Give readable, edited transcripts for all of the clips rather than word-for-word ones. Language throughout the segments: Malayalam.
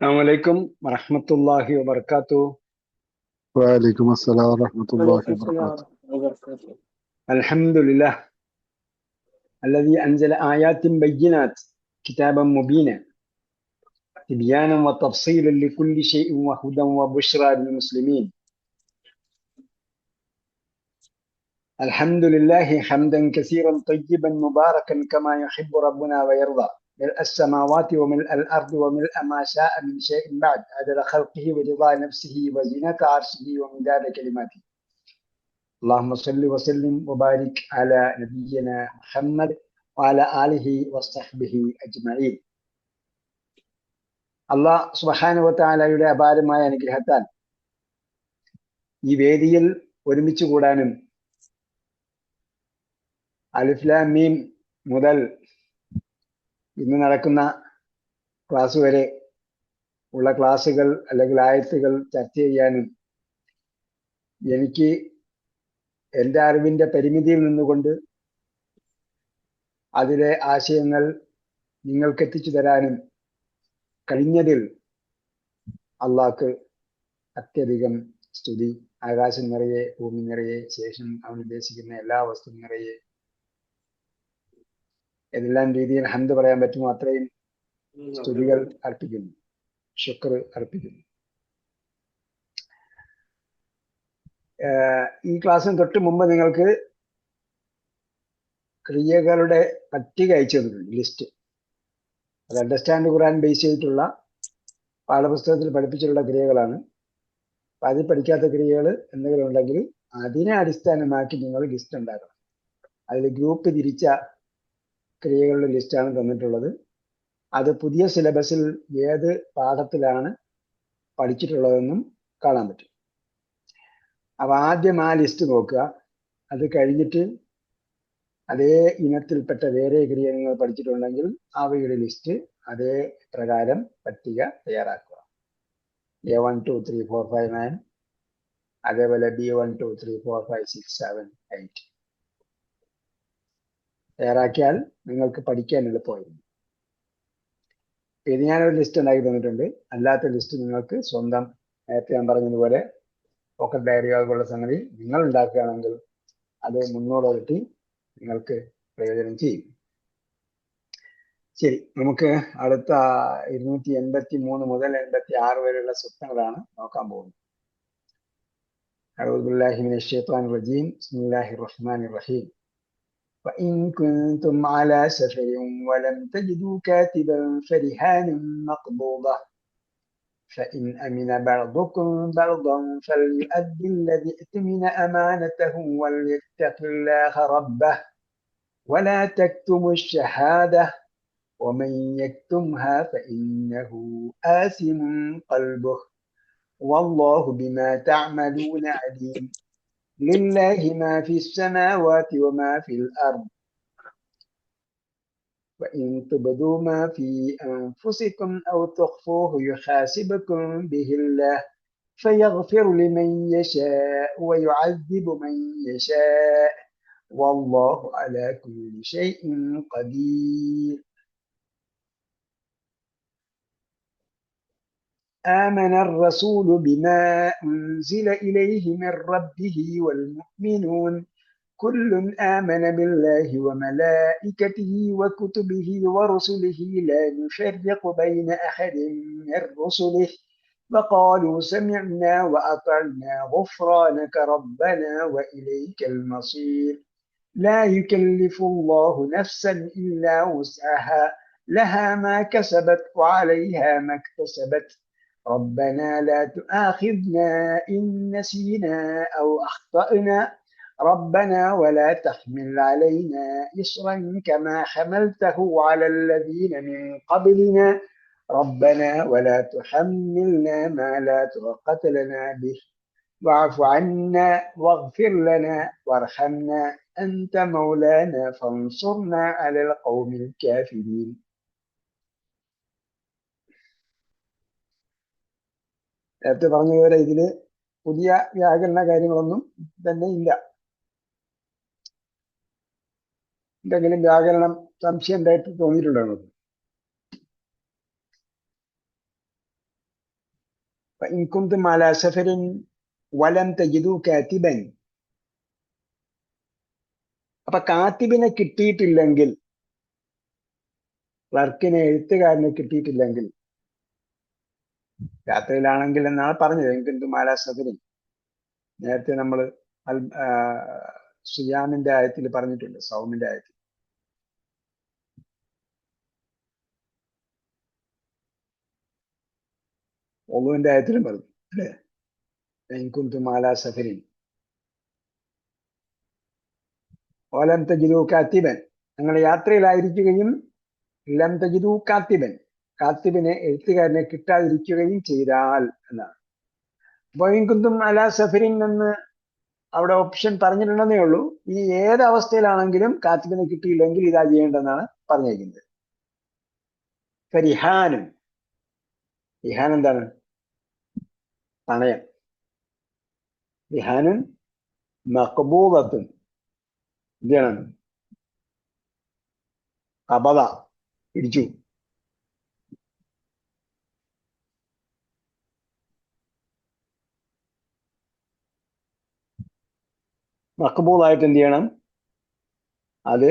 അസ്സലാമലൈക്കും വറഹ്മത്തുള്ളാഹി വബർക്കാത്തു. وعليكم السلام ورحمة الله وعليكم السلام وبركاته. ورحمة الله وبركاته. അൽഹംദുലില്ലാഹ് അല്ലദീ അൻസല ആയാത്തിൻ ബയ്യിനാത്ത് കിതാബൻ മുബീന തിബ്യാനൻ വതഫ്സീലൻ ലികുല്ലി ശൈഇൻ വഹുദൻ വബുശ്റാ ലിൽമുസ്ലിമീൻ. അൽഹംദുലില്ലാഹി ഹംദൻ കസീറൻ തയ്യിബൻ മുബാറകൻ കമാ യുഹിബ്ബു റബ്ബുനാ വയർദാ. ملء السماوات وملء الأرض وملء ما شاء من شيء بعد عدد خلقه ورضا نفسه وزنة عرشه ومداد كلماته. اللهم صل وسلم وبارك على نبينا محمد وعلى آله وصحبه أجمعين. അല്ലാഹ് സുബ്ഹാനഹു വ തആലയുടെ അപാരമായ അനുഗ്രഹത്താൽ ഈ വേദിയിൽ ഒരുമിച്ച് കൂടാനും അലിഫ് ലാം മീം മുതൽ ഇന്ന് നടക്കുന്ന ക്ലാസ് വരെ ഉള്ള ക്ലാസുകൾ അല്ലെങ്കിൽ ആയത്തുകൾ ചർച്ച ചെയ്യാനും എനിക്ക് എൻ്റെ അറിവിൻ്റെ പരിമിതിയിൽ നിന്നുകൊണ്ട് അതിലെ ആശയങ്ങൾ നിങ്ങൾക്ക് എത്തിച്ചു തരാനും കഴിഞ്ഞതിൽ അള്ളാഹ്ക്ക് അത്യധികം സ്തുതി. ആകാശം നിറയെ, ഭൂമി നിറയെ, ശേഷം അവൻ ഉദ്ദേശിക്കുന്ന എല്ലാ വസ്തു നിറയെ ഏതെല്ലാം രീതിയിൽ ഹംദ് പറയാൻ പറ്റുമോ അത്രയും സ്തുതികൾ അർപ്പിക്കുന്നു, ശുക്ർ അർപ്പിക്കുന്നു. ഈ ക്ലാസ്സിന് തൊട്ട് മുമ്പ് നിങ്ങൾക്ക് ക്രിയകളുടെ പട്ടിക അയച്ചു തന്നിട്ടുണ്ട്, ലിസ്റ്റ്. അത് അണ്ടർസ്റ്റാൻഡ് ഖുർആൻ ബേസ് ചെയ്തിട്ടുള്ള പാഠപുസ്തകത്തിൽ പഠിപ്പിച്ചിട്ടുള്ള ക്രിയകളാണ്. അപ്പം അതിൽ പഠിക്കാത്ത ക്രിയകൾ എന്തെങ്കിലും ഉണ്ടെങ്കിൽ അതിനെ അടിസ്ഥാനമാക്കി നിങ്ങൾ ലിസ്റ്റ് ഉണ്ടാക്കണം. അതിൽ ഗ്രൂപ്പ് തിരിച്ച ക്രിയകളുടെ ലിസ്റ്റാണ് തന്നിട്ടുള്ളത്. അത് പുതിയ സിലബസിൽ ഏത് പാഠത്തിലാണ് പഠിച്ചിട്ടുള്ളതെന്നും കാണാൻ പറ്റും. അപ്പം ആദ്യം ആ ലിസ്റ്റ് നോക്കുക. അത് കഴിഞ്ഞിട്ട് അതേ ഇനത്തിൽപ്പെട്ട വേറെ ക്രിയ നിങ്ങൾ പഠിച്ചിട്ടുണ്ടെങ്കിൽ അവയുടെ ലിസ്റ്റ് അതേ പ്രകാരം പട്ടിക തയ്യാറാക്കുക. A1 2 3 4 5 9, അതേപോലെ B1 2 3 4 5 6 7 8 തയ്യാറാക്കിയാൽ നിങ്ങൾക്ക് പഠിക്കാൻ എളുപ്പമായിരുന്നു. ഇത് ഞാനൊരു ലിസ്റ്റ് ഉണ്ടാക്കി തന്നിട്ടുണ്ട്. അല്ലാത്ത ലിസ്റ്റ് നിങ്ങൾക്ക് സ്വന്തം, നേരത്തെ ഞാൻ പറഞ്ഞതുപോലെ പോക്കറ്റ് ഡയറികളുള്ള സംഗതി നിങ്ങൾ ഉണ്ടാക്കുകയാണെങ്കിൽ അത് 300 ഇരട്ടി നിങ്ങൾക്ക് പ്രയോജനം ചെയ്യും. ശരി, നമുക്ക് അടുത്ത 283 മുതൽ 86 വരെയുള്ള സൂക്തങ്ങളാണ് നോക്കാൻ പോകുന്നത്. അഊദു ബില്ലാഹി മിനശ് ശൈത്വാനിർ റജീം. ബിസ്മില്ലാഹിർ റഹ്മാനിർ റഹീം. وإن كنتم على سفر ولم تجدوا كاتبا فرهان مقبوضة فإن أمن بعضكم بعضا فليؤدي الذي اؤتمن أمانته وليتق الله ربه ولا تكتموا الشهادة ومن يكتمها فإنه آثم قلبه والله بما تعملون عليم. لله ما في السماوات وما في الأرض وإن تبدوا ما في أنفسكم أو تخفوه يحاسبكم به الله فيغفر لمن يشاء ويعذب من يشاء والله على كل شيء قدير. آمن الرسول بما أنزل إليه من ربه والمؤمنون كل آمن بالله وملائكته وكتبه ورسله لا نفرق بين أحد من رسله وقالوا سمعنا وأطعنا غفرانك ربنا وإليك المصير. لا يكلف الله نفسا إلا وسعها لها ما كسبت وعليها ما اكتسبت ربنا لا تؤاخذنا إن نسينا أو أخطأنا ربنا ولا تحمل علينا إصرا كما حملته على الذين من قبلنا ربنا ولا تحملنا ما لا طاقة لنا به واعف عنا واغفر لنا وارحمنا أنت مولانا فانصرنا على القوم الكافرين. നേരത്തെ പറഞ്ഞതുപോലെ ഇതില് പുതിയ വ്യാകരണ കാര്യങ്ങളൊന്നും തന്നെ ഇല്ല. എന്തെങ്കിലും വ്യാകരണം സംശയം ഉണ്ടായിട്ട് തോന്നിയിട്ടുണ്ടോ? ഇൻ കുന്തും അലാ സഫരിൻ വലം തജിദു കാതിബൻ. അപ്പൊ കാത്തിബിനെ കിട്ടിയിട്ടില്ലെങ്കിൽ, ക്ലർക്കിനെ, എഴുത്തുകാരനെ കിട്ടിയിട്ടില്ലെങ്കിൽ, യാത്രയിലാണെങ്കിൽ എന്നാണ് പറഞ്ഞത്. ഇൻ കുന്തും അലാ സഫരിൻ നേരത്തെ നമ്മൾ സിയാമിന്റെ ആയത്തിൽ പറഞ്ഞിട്ടുണ്ട്, സൗമിന്റെ ആയത്തിൽ. ഒളുവിന്റെ ആയത്തിലും പറഞ്ഞു അല്ലേ, ഇൻ കുന്തും അലാ സഫരിൻ വലം തജിദു കാത്തിബൻ, ഞങ്ങൾ യാത്രയിലായിരിക്കുകയും ലം തജിദു കാത്തിബൻ, കാത്തിബിനെ, എഴുത്തുകാരനെ കിട്ടാതിരിക്കുകയും ചെയ്താൽ എന്നാണ്. അപ്പൊ ഇൻ കുന്തും അലാ സഫരിൻ എന്ന് അവിടെ ഓപ്ഷൻ പറഞ്ഞിട്ടുണ്ടെന്നേ ഉള്ളൂ. ഈ ഏത് അവസ്ഥയിലാണെങ്കിലും കാത്തിബിനെ കിട്ടിയില്ലെങ്കിൽ ഇതാ ചെയ്യേണ്ടെന്നാണ് പറഞ്ഞിരിക്കുന്നത്. ഫരിഹാനും, റിഹാൻ എന്താണ്? പണയം. റിഹാനും മഖബൂദത്തുൻ എന്താണ്? കബദ, പിടിച്ചു. മഖബൂദായിട്ട് എന്ത് ചെയ്യണം? അത്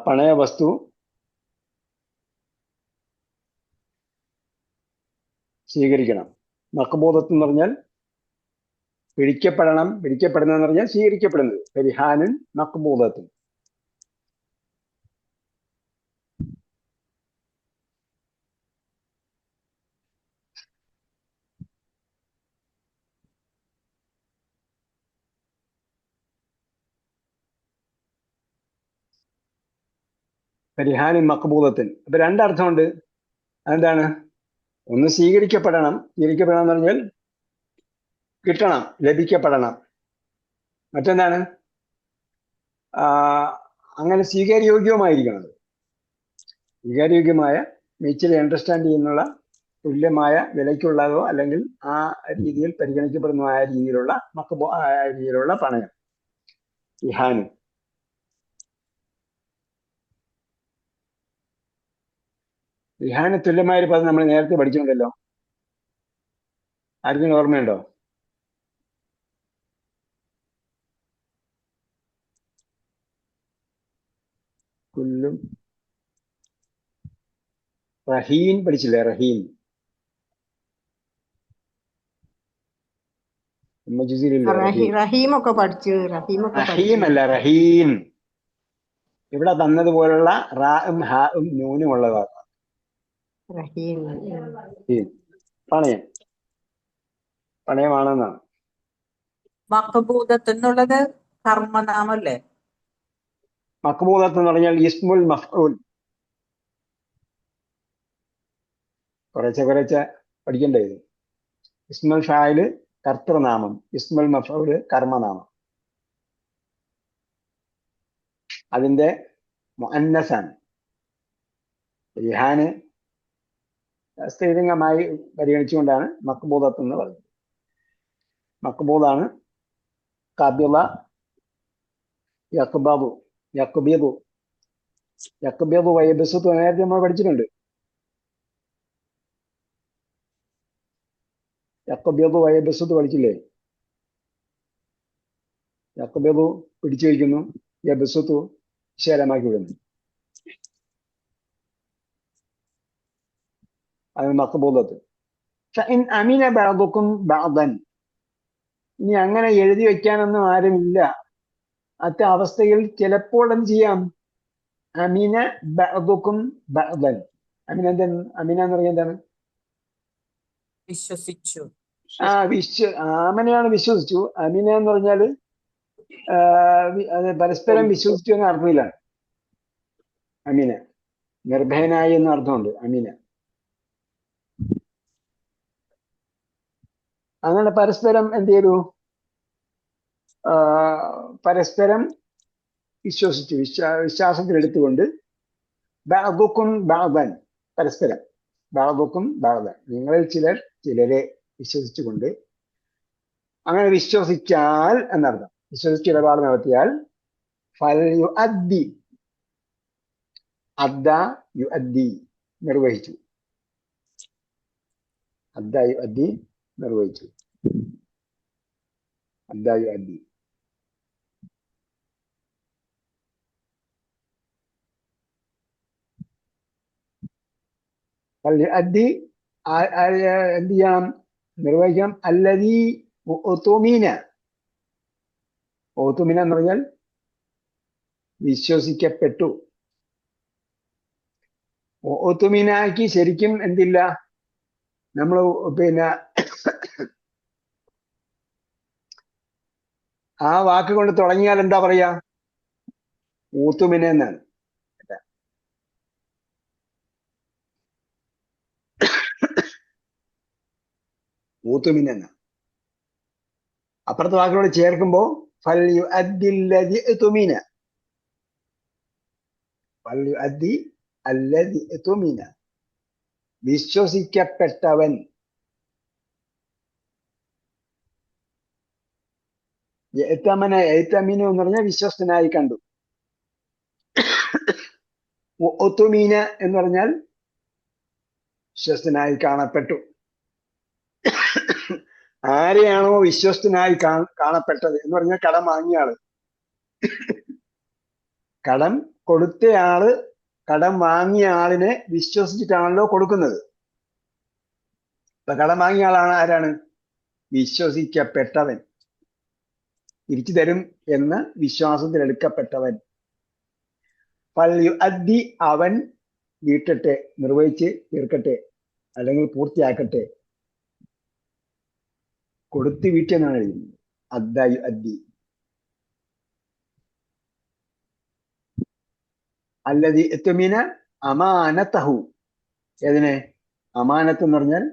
പണയ വസ്തു സ്വീകരിക്കണം. മഖബൂദത്ത് എന്ന് പറഞ്ഞാൽ പിടിക്കപ്പെടണം, പിടിക്കപ്പെടുന്നതെന്ന് പറഞ്ഞാൽ സ്വീകരിക്കപ്പെടുന്നത്. ഫരിഹാനും മഖബൂദത്തും. ഫരിഹാനും മഖബൂദത്തുൻ. അപ്പൊ രണ്ടർത്ഥമുണ്ട്. അതെന്താണ്? ഒന്ന് സ്വീകരിക്കപ്പെടണം. സ്വീകരിക്കപ്പെടണം എന്ന് പറഞ്ഞാൽ കിട്ടണം, ലഭിക്കപ്പെടണം. മറ്റെന്താണ്? അങ്ങനെ സ്വീകാര്യോഗ്യവുമായിരിക്കണം. സ്വീകാര്യോഗ്യമായ, മ്യൂച്വലി അണ്ടർസ്റ്റാൻഡ് ചെയ്യുന്നുള്ള, തുല്യമായ വിലയ്ക്കുള്ളതോ അല്ലെങ്കിൽ ആ രീതിയിൽ പരിഗണിക്കപ്പെടുന്നതായ രീതിയിലുള്ള രീതിയിലുള്ള പണയം, ഇഹാനും. ഇഹാന് തുല്യമായ ഒരു പദം നമ്മൾ നേരത്തെ പഠിച്ചിട്ടുണ്ടല്ലോ. ആർക്കും ഓർമ്മയുണ്ടോ? കുല്ലും റഹീൻ പഠിച്ചില്ലേ? റഹീൻ റഹീമൊക്കെ പഠിച്ചു. റഹീം അല്ല, റഹീൻ. ഇവിടെ തന്നതുപോലുള്ള റായും ഹായും നൂനും ഉള്ളതാണ് പണയം. പണയമാണെന്നാണ്. മഖബൂദത്ത് എന്നുള്ളത് കർമ്മനാമല്ലേ? മഖബൂദത്ത് എന്ന് പറഞ്ഞാൽ ഇസ്മുൽ മഫ്ഊൽ. കുറേശ്ശെ പഠിക്കണ്ടേ ഇത്? ഇസ്മുൽ ഫായില് കർത്തൃനാമം, ഇസ്മുൽ മഫ്ഊല് കർമ്മനാമം. അതിന്റെ മുഅന്നസാണ്. റിഹാന് സ്ത്രീലിംഗമായി പരിഗണിച്ചുകൊണ്ടാണ് മഖബൂദത്ത് എന്ന് പറയുന്നത്. മഖബൂദാണ്. കബിള, യഖ്ബദു, യഖ്ബിദു, യഖ്ബിദു വയബ്സുതു നേരത്തെ നമ്മൾ പഠിച്ചിട്ടുണ്ട്. യഖ്ബിദു വയബ്സുതു പഠിച്ചില്ലേ? യഖ്ബിദു പിടിച്ചു വയ്ക്കുന്നു, യബ്സുതു വിശാലമാക്കി വിടുന്നു. അത് മഖബൂദത്ത്. ഫഇൻ അമിന ബഅദുകും ബഅദൻ. ഇനി അങ്ങനെ എഴുതി വെക്കാനൊന്നും ആരുമില്ല. അത്ത അവസ്ഥയിൽ ചിലപ്പോൾ എന്ത് ചെയ്യാം? അമിന ബഅദുകും ബഅദൻ. അമിന എന്താണ്? അമിന എന്ന് പറഞ്ഞാൽ എന്താണ്? വിശ്വസിച്ചു. ആമനെയാണ് വിശ്വസിച്ചു. അമിന എന്ന് പറഞ്ഞാല് അത് പരസ്പരം വിശ്വസിച്ചു എന്ന അർത്ഥത്തിലാണ്. അമിന നിർഭയനായി എന്ന അർത്ഥമുണ്ട് അമിന. അങ്ങനെ പരസ്പരം എന്ത് ചെയ്തു? പരസ്പരം വിശ്വസിച്ചു, വിശ്വാസത്തിലെടുത്തുകൊണ്ട് ബഅദുകും ബഅദൻ, പരസ്പരം ബഅദുകും ബഅദൻ, നിങ്ങളിൽ ചിലർ ചിലരെ വിശ്വസിച്ചുകൊണ്ട്. അങ്ങനെ വിശ്വസിച്ചാൽ എന്നർത്ഥം. വിശ്വസിച്ച് ഇടപാട് നടത്തിയാൽ ഫൽയുഅദ്ദി, അദ്ദ യുഅദ്ദി, നിർവഹിച്ചു. അദ്ദായു അദ്ദി നിർവഹിച്ചു. അദ്ദായു അദ്ദി. അദ്ദി എന്ത് ചെയ്യണം? നിർവഹിക്കണം. അല്ലദീ ഉതുമിന. ഉതുമിന എന്ന് പറഞ്ഞാൽ വിശ്വസിക്കപ്പെട്ടു. ഉതുമിനാക്കി ശരിക്കും എന്തില്ല, നമ്മൾ പിന്നെ ആ വാക്ക് കൊണ്ട് തുടങ്ങിയാൽ എന്താ പറയാ? ഊത്തുമിന എന്നാണ്. ഊത്തുമിന എന്നാണ്. അപ്പുറത്തെ വാക്കിനോട് ചേർക്കുമ്പോ ഫൽയുഅദ്ദില്ലദി ഉതുമിന. ഫൽയുഅദ്ദി അല്ലദി ഉതുമിന. വിശ്വസിക്കപ്പെട്ടവൻ. എഴുത്തമീനു എന്ന് പറഞ്ഞാൽ വിശ്വസ്തനായി കണ്ടു. ഒത്തുമീന എന്ന് പറഞ്ഞാൽ വിശ്വസ്തനായി കാണപ്പെട്ടു. ആരെയാണോ വിശ്വസ്തനായി കാണപ്പെട്ടത് എന്ന് പറഞ്ഞാൽ കടം വാങ്ങിയ ആള്, കടം കൊടുത്തയാള് കടം വാങ്ങിയ ആളിനെ വിശ്വസിച്ചിട്ടാണല്ലോ കൊടുക്കുന്നത്. ഇപ്പൊ കടം വാങ്ങിയ ആളാണ് ആരാണ്? വിശ്വസിക്കപ്പെട്ടവൻ. തിരിച്ചു തരും എന്ന് വിശ്വാസത്തിൽ എടുക്കപ്പെട്ടവൻ. ഫൽയുഅദ്ദി അവൻ വീട്ടട്ടെ, നിർവഹിച്ച് തീർക്കട്ടെ, അല്ലെങ്കിൽ പൂർത്തിയാക്കട്ടെ. കൊടുത്ത് വീട്ടെന്നാണ് എഴുതുന്നത്. അദ്ദായു അദ്ദി. അല്ലദീ ഇത്മിന അമാനതഹു. ഏതിനെ? അമാനത്ത് എന്ന് പറഞ്ഞാൽ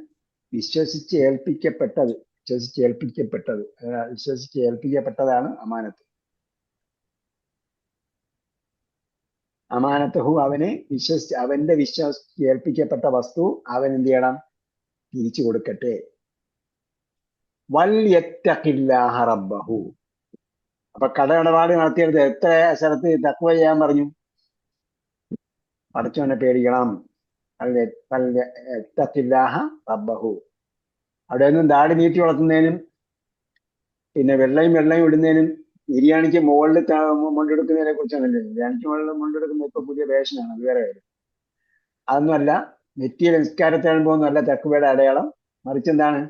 വിശ്വസിച്ച് ഏൽപ്പിക്കപ്പെട്ടത്. വിശ്വസിച്ച് ഏൽപ്പിക്കപ്പെട്ടതാണ് അമാനത്ത്. അമാനത്തഹു അവനെ വിശ്വസിച്ച്, അവന്റെ വിശ്വസിച്ച് ഏൽപ്പിക്കപ്പെട്ട വസ്തു അവൻ എന്ത് ചെയ്യണം? തിരിച്ചു കൊടുക്കട്ടെ. വൽയത്തഖില്ലാഹ റബ്ബഹു. അപ്പൊ കടയിടപാട് നടത്തിയത് എത്ര സ്ഥലത്ത് തഖ്വ ചെയ്യാൻ പറഞ്ഞു? പടച്ചവനെ പേടിക്കണം. വൽയത്തഖില്ലാഹ റബ്ബഹു. അവിടെ ഒന്നും ദാടി നീട്ടി വളർത്തുന്നതിനും പിന്നെ വെള്ളയും ഇടുന്നതിനും ബിരിയാണിക്ക് മുകളിൽ മുണ്ടെടുക്കുന്നതിനെ കുറിച്ചാണല്ലേ. ബിരിയാണിക്ക് മുകളിൽ മുണ്ടെടുക്കുന്ന ഇപ്പൊ പുതിയ ഫാഷനാണ്, അത് വേറെ കാര്യം. അതൊന്നുമല്ല, നെറ്റിയിലെ നിസ്കാരത്തിനുമ്പോന്നല്ല തഖ്വയുടെ അടയാളം. മറിച്ച് എന്താണ്?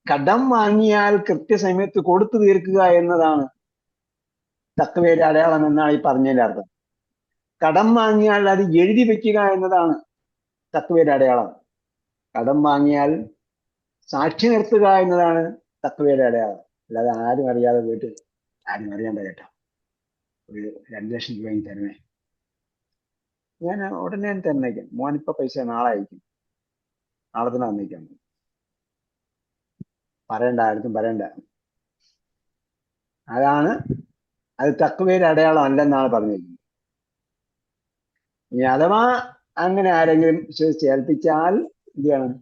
കടം വാങ്ങിയാൽ കൃത്യസമയത്ത് കൊടുത്തു തീർക്കുക എന്നതാണ് തഖ്വയുടെ അടയാളം എന്നാണ് ഈ പറഞ്ഞതിന്റെ അർത്ഥം. കടം വാങ്ങിയാൽ അത് എഴുതി വെക്കുക എന്നതാണ് തഖ്വയുടെ അടയാളം. കടം വാങ്ങിയാൽ സാക്ഷി നിർത്തുക എന്നതാണ് തഖ്വയുടെ അടയാളം. അല്ലാതെ ആരും അറിയാതെ വീട്ടിൽ ആരും അറിയാണ്ട കേട്ടോ ഒരു 2 ലക്ഷം രൂപ തരണേ, ഞാൻ ഉടനെ തന്നേക്കാം, മോനിപ്പോ പൈസ നാളെ അയക്കും, നാളെ തന്നെ തന്നേക്കാം, പറയണ്ട, ആർക്കും പറയണ്ട. അത് തഖ്വയുടെ അടയാളം അല്ലെന്നാണ് പറഞ്ഞിരിക്കുന്നത്. ഇനി അഥവാ അങ്ങനെ ആരെങ്കിലും വിശ്വസിച്ച് ഏൽപ്പിച്ചാൽ എന്ത് ചെയ്യണം?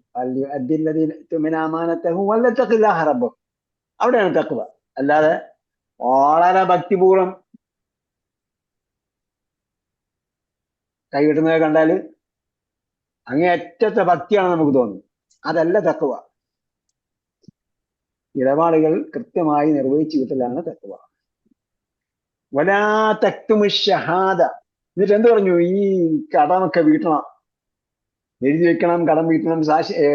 അവിടെയാണ് തഖ്വ. അല്ലാതെ വളരെ ഭക്തിപൂർവ്വം കൈകിട്ടുന്നത് കണ്ടാല് അങ്ങേയറ്റത്തെ ഭക്തിയാണ് നമുക്ക് തോന്നുന്നത്. അതല്ല തഖ്വ. ഇടപാടുകൾ കൃത്യമായി നിർവഹിച്ചു കിട്ടലാണ് തഖ്വ. വലാ തക്തുമു ഷഹാദ. എന്നിട്ട് എന്ത് പറഞ്ഞു? ഈ കടമൊക്കെ വീട്ടണം, എഴുതി വെക്കണം, കടം വീട്ടണം,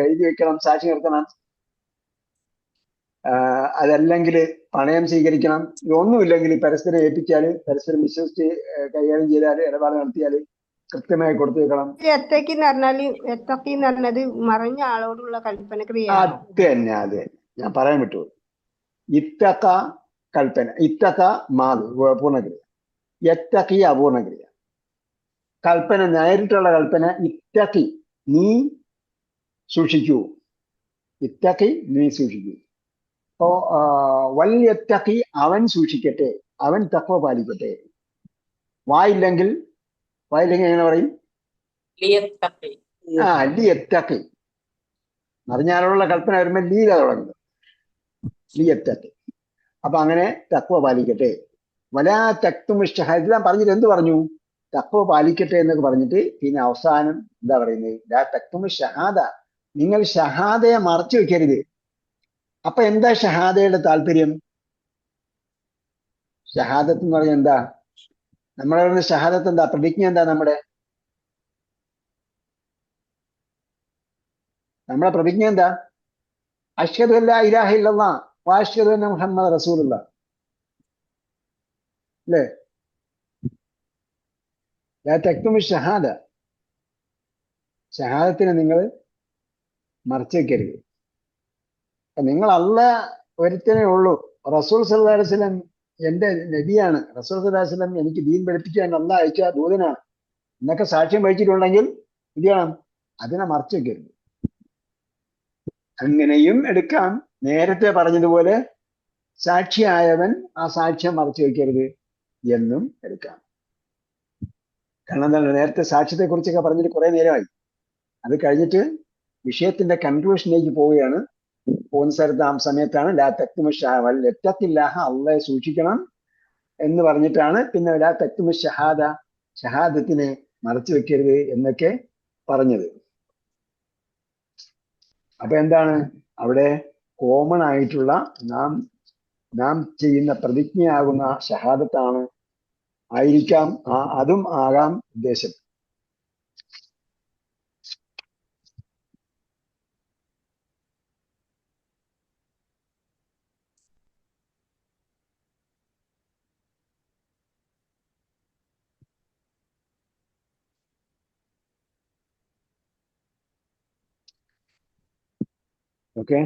എഴുതി വെക്കണം, സാക്ഷി നിർത്തണം, അതല്ലെങ്കിൽ പണയം സ്വീകരിക്കണം. ഇതൊന്നുമില്ലെങ്കിൽ പരസ്പരം ഏൽപ്പിച്ചാല്, പരസ്പരം വിശ്വസിച്ച് കൈകാര്യം ചെയ്താല്, ഇടപാട് നടത്തിയാല് കൃത്യമായി കൊടുത്തു വെക്കണം. മറഞ്ഞ ആളോടുള്ള കൽപ്പന ക്രിയ. അത് തന്നെ, അതെ, ഞാൻ പറയാൻ വിട്ടു. ഇത്തക്ക കൽപ്പന, ഇത്തക്ക പൂർണ്ണക്രിയ, എത്തക്കി അപൂർണക്രിയ. കൽപ്പന, നേരിട്ടുള്ള കൽപ്പന ഇത്തക്കി, നീ സൂക്ഷിക്കൂ, ഇത്തക്കി നീ സൂക്ഷിക്കൂ. അപ്പോ വല്യത്തക്കി അവൻ സൂക്ഷിക്കട്ടെ, അവൻ തഖ്വ പാലിക്കട്ടെ. വായില്ലെങ്കിൽ എങ്ങനെ പറയും? ലിയത്തക്കി. അറിഞ്ഞാലുള്ള കൽപ്പന വരുമ്പോൾ ലീല തുടങ്ങുന്നത്, ലിയത്തക്കി. അപ്പൊ അങ്ങനെ തഖ്വ പാലിക്കട്ടെ. വലാ തക്തുമു ഷഹാദ. ഇതെല്ലാം പറഞ്ഞിട്ട് എന്ത് പറഞ്ഞു? തഖ്വ പാലിക്കട്ടെ എന്നൊക്കെ പറഞ്ഞിട്ട് പിന്നെ അവസാനം എന്താ പറയുന്നത്? ലാ തക്തുമു ഷഹാദ, നിങ്ങൾ ഷഹാദയെ മറച്ചു വെക്കരുത്. അപ്പൊ എന്താ ഷഹാദയുടെ താല്പര്യം? ഷഹാദത്ത് എന്ന് പറഞ്ഞാൽ എന്താ? നമ്മളെ ഷഹാദത്ത് എന്താ? പ്രതിജ്ഞ എന്താ? നമ്മളെ പ്രതിജ്ഞ എന്താ? അഷ്ഹദു അല്ലാ ഇലാഹ ഇല്ലല്ലാഹ് വ അഷ്ഹദു അന്ന മുഹമ്മദ് റസൂലുള്ളാഹ് അല്ലേ? ലാ തക്തുമു ഷഹാദ, ഷഹാദത്തിനെ നിങ്ങൾ മറച്ചു വെക്കരുത്. നിങ്ങൾ ഒരുത്തനേ ഉള്ളൂ. റസൂൽ സല്ലല്ലാഹു അലൈഹി വസല്ലം എന്റെ നബിയാണ്. റസൂൽ സല്ലല്ലാഹു അലൈഹി വസല്ലം എനിക്ക് ദീൻ പഠിപ്പിക്കാൻ അല്ലാഹ് അയച്ച ദൂതനാണ് എന്നൊക്കെ സാക്ഷ്യം വഹിച്ചിട്ടുണ്ടെങ്കിൽ എന്ത് ചെയ്യണം? അതിനെ മറച്ചു വെക്കരുത്. അങ്ങനെയും എടുക്കാം. നേരത്തെ പറഞ്ഞതുപോലെ സാക്ഷിയായവൻ ആ സാക്ഷ്യം മറച്ചു വെക്കരുത് എന്നും എടുക്കാം. കാരണം എന്താണ്? നേരത്തെ സാക്ഷ്യത്തെ കുറിച്ചൊക്കെ പറഞ്ഞിട്ട് കുറെ നേരമായി. അത് കഴിഞ്ഞിട്ട് വിഷയത്തിന്റെ കൺക്ലൂഷനിലേക്ക് പോവുകയാണ്. പോകുന്ന സമയത്താണ് ലാ തക്തുമു ഷഹാദ ഇത്തഖില്ലാഹ, അള്ളാഹെ സൂക്ഷിക്കണം എന്ന് പറഞ്ഞിട്ടാണ് പിന്നെ ലാ തക്തുമു ഷഹാദ, ഷഹാദത്തിനെ മറച്ചു വെക്കരുത് എന്നൊക്കെ പറഞ്ഞത്. അപ്പൊ എന്താണ് അവിടെ കോമൺ ആയിട്ടുള്ള നാം ചെയ്യുന്ന പ്രതിജ്ഞയാകുന്ന ഷഹാദത്താണ് ആയിരിക്കാം, അതും ആകാം ഉദ്ദേശം. ഓക്കെ.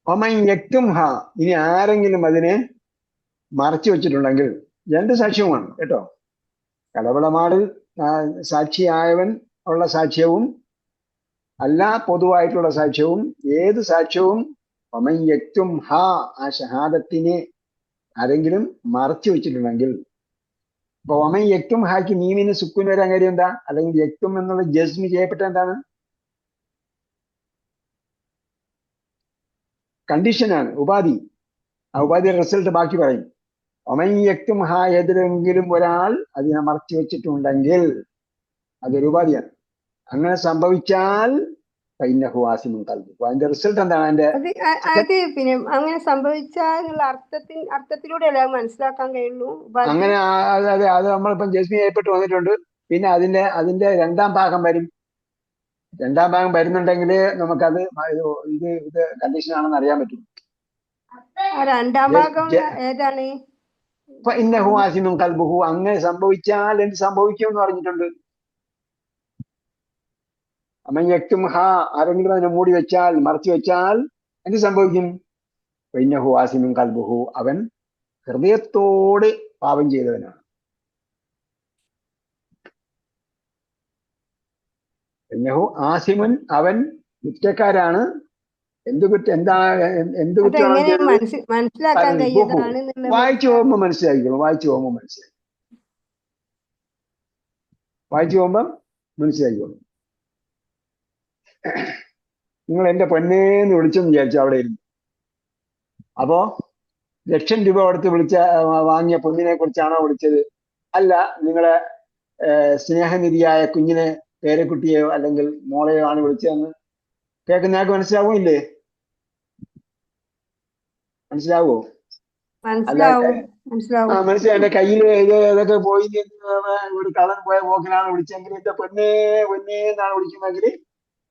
ഒമൻ യക്തുംഹ, ഇനി ആരെങ്കിലും അതിനെ മറച്ചു വെച്ചിട്ടുണ്ടെങ്കിൽ, രണ്ട് സാക്ഷ്യവുമാണ് കേട്ടോ. കടവളമാട് സാക്ഷിയായവൻ ഉള്ള സാക്ഷ്യവും അല്ല പൊതുവായിട്ടുള്ള സാക്ഷ്യവും, ഏത് സാക്ഷ്യവും ഒമൻ യക്തുംഹ, ആ ഷഹാദത്തിനെ ആരെങ്കിലും മറച്ചു വെച്ചിട്ടുണ്ടെങ്കിൽ. അപ്പൊ ഒമൻ യക്തും ഹാക്ക് മീമിന് സുക്കൂൻ വരാൻ കാര്യം എന്താ? അല്ലെങ്കിൽ യക്തും എന്നുള്ള ജസ്മി ചെയ്യപ്പെട്ട എന്താണ്? കണ്ടീഷനാണ്, ഉപാധി. ആ ഉപാധിയുടെ റിസൾട്ട് ബാക്കി പറയും. ഒമൻ യക്തും ഹാ, ഏതെങ്കിലും ഒരാൾ അതിനെ മറച്ചു വെച്ചിട്ടുണ്ടെങ്കിൽ അതൊരു ഉപാധിയാണ്. അങ്ങനെ സംഭവിച്ചാൽ ഫൈന്നഹു ആസിമുൻ ഖൽബ്. അതിന്റെ റിസൾട്ട് എന്താണ്? അത് പിന്നെ അങ്ങനെ സംഭവിച്ചാലുള്ള അർത്ഥത്തിലൂടെയല്ലേ മനസ്സിലാക്കാൻ കഴിയുള്ളൂ. അങ്ങനെ അതെ, അത് നമ്മളിപ്പം ജസ്മി ചെയ്യപ്പെട്ട് വന്നിട്ടുണ്ട്. പിന്നെ അതിന്റെ രണ്ടാം ഭാഗം വരും. രണ്ടാം ഭാഗം വരുന്നുണ്ടെങ്കിൽ നമുക്കത് ഇത് കണ്ടീഷൻ ആണെന്ന് അറിയാൻ പറ്റും. രണ്ടാം ഭാഗം ഏതാണ്? ഫഇന്നഹു ആസിമുൻ ഖൽബുഹു. അങ്ങനെ സംഭവിച്ചാൽ എന്ത് സംഭവിക്കും എന്ന് പറഞ്ഞിട്ടുണ്ട്. അമൻ യക്തുംഹ, ആരെങ്കിലും അതിനെ മൂടി വെച്ചാൽ, മറച്ചു വെച്ചാൽ എന്ത് സംഭവിക്കും? ഫഇന്നഹു ആസിമുൻ ഖൽബുഹു, അവൻ ഹൃദയത്തോട് പാപം ചെയ്തവനാണ്. ഫഇന്നഹു ആസിമുൻ, അവൻ കുറ്റക്കാരാണ്. എന്ത് കുറ്റമാണ് ചെയ്തത്? വായിച്ചു പോകുമ്പോൾ മനസ്സിലാക്കിക്കോളും. വായിച്ചു പോകുമ്പം മനസ്സിലാക്കിക്കോളും. നിങ്ങൾ എന്റെ പൊന്നേന്ന് വിളിച്ചെന്ന് വിചാരിച്ചു അവിടെ ഇരുന്നു. അപ്പോ 1,00,000 രൂപ കൊടുത്ത് വാങ്ങിയ പൊന്നിനെ കുറിച്ചാണോ വിളിച്ചത്? അല്ല, നിങ്ങളെ സ്നേഹനിധിയായ കുഞ്ഞിനെ, പേരക്കുട്ടിയെയോ അല്ലെങ്കിൽ മോളെയോ ആണ് വിളിച്ചതെന്ന് കേൾക്കുന്നയാൾക്ക് മനസ്സിലാവോ? ഇല്ലേ? മനസ്സിലാവോ? മനസ്സിലായി. എന്റെ കയ്യിൽ ഇതൊക്കെ പോയി, ഒരു കള്ളൻ പോയ പോക്കിനാണ് വിളിച്ചെങ്കിൽ എന്റെ പൊന്നേന്നാണ് വിളിക്കുന്നതെങ്കിൽ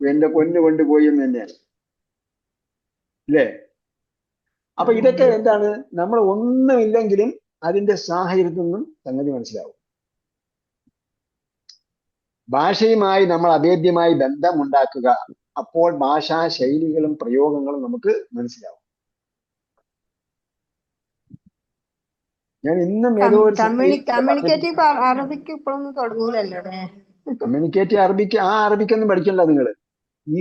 എന്റെ പൊന്ന് കൊണ്ടുപോയി എന്ന് തന്നെയാണ്. ഇല്ലേ? അപ്പൊ ഇതൊക്കെ എന്താണ്? നമ്മൾ ഒന്നുമില്ലെങ്കിലും അതിന്റെ സാഹചര്യത്തിൽ നിന്നും സംഗതി മനസ്സിലാവും. ഭാഷയുമായി നമ്മൾ അഭേദ്യമായി ബന്ധമുണ്ടാക്കുക. അപ്പോൾ ഭാഷാ ശൈലികളും പ്രയോഗങ്ങളും നമുക്ക് മനസ്സിലാവും. ഞാൻ ഇന്നും ഏതോ ഒരു കമ്മ്യൂണിക്കേറ്റീവ് അറബിക്ക് ഇപ്പോഴൊന്നും തുടങ്ങൂലല്ലോ. കമ്മ്യൂണിക്കേറ്റീവ് അറബിക്കൊന്നും പഠിക്കണ്ട നിങ്ങൾ. ഈ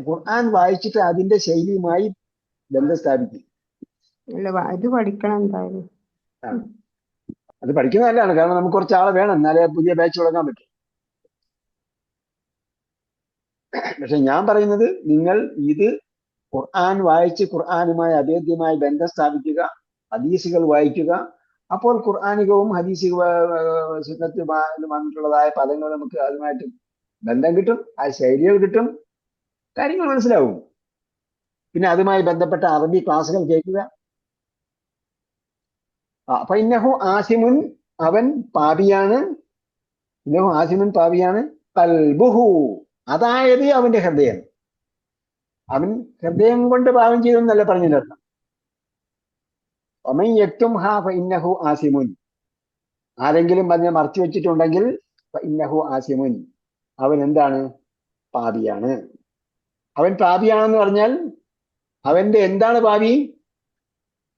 ഖുർആൻ വായിച്ചിട്ട് അതിന്റെ ശൈലിയുമായി ബന്ധം സ്ഥാപിക്കും. ഇത് പഠിക്കണം എന്തായാലും. അത് പഠിക്കുന്നത് നല്ലതാണ്. കാരണം നമുക്ക് കുറച്ച് ആളെ വേണം, എന്നാലേ പുതിയ ബാച്ച് തുടങ്ങാൻ പറ്റും. പക്ഷെ ഞാൻ പറയുന്നത്, നിങ്ങൾ ഇത് ഖുർആൻ വായിച്ച് ഖുർആനുമായി അഭേദ്യമായി ബന്ധം സ്ഥാപിക്കുക, ഹദീസുകൾ വായിക്കുക. അപ്പോൾ ഖുർആനികവും ഹദീസിക സുന്നത്ത് വന്നിട്ടുള്ളതായ പദങ്ങൾ നമുക്ക് അതുമായിട്ട് ബന്ധം കിട്ടും, ആ ശൈലികൾ കിട്ടും, കാര്യങ്ങൾ മനസ്സിലാവും. പിന്നെ അതുമായി ബന്ധപ്പെട്ട അറബി ക്ലാസ്സുകൾ കേൾക്കുക. അപ്പൊ ഇന്നഹു ആസിമുൻ, അവൻ പാപിയാണ്. ഇന്നഹു ആസിമുൻ, പാപിയാണ്. ഖൽബുഹു, അതായത് അവന്റെ ഹൃദയം. അവൻ ഹൃദയം കൊണ്ട് പാപം ചെയ്തെന്നല്ല പറഞ്ഞതിന്റെ അർത്ഥം. ഒമൻ യക്തുംഹാ ഫഇന്നഹു ആസിമുൻ, ആരെങ്കിലും അതിനെ മറച്ചു വെച്ചിട്ടുണ്ടെങ്കിൽ ഫഇന്നഹു ആസിമുൻ, അവൻ എന്താണ്? പാപിയാണ്. അവൻ പാപിയാണെന്ന് പറഞ്ഞാൽ അവന്റെ എന്താണ് പാപി?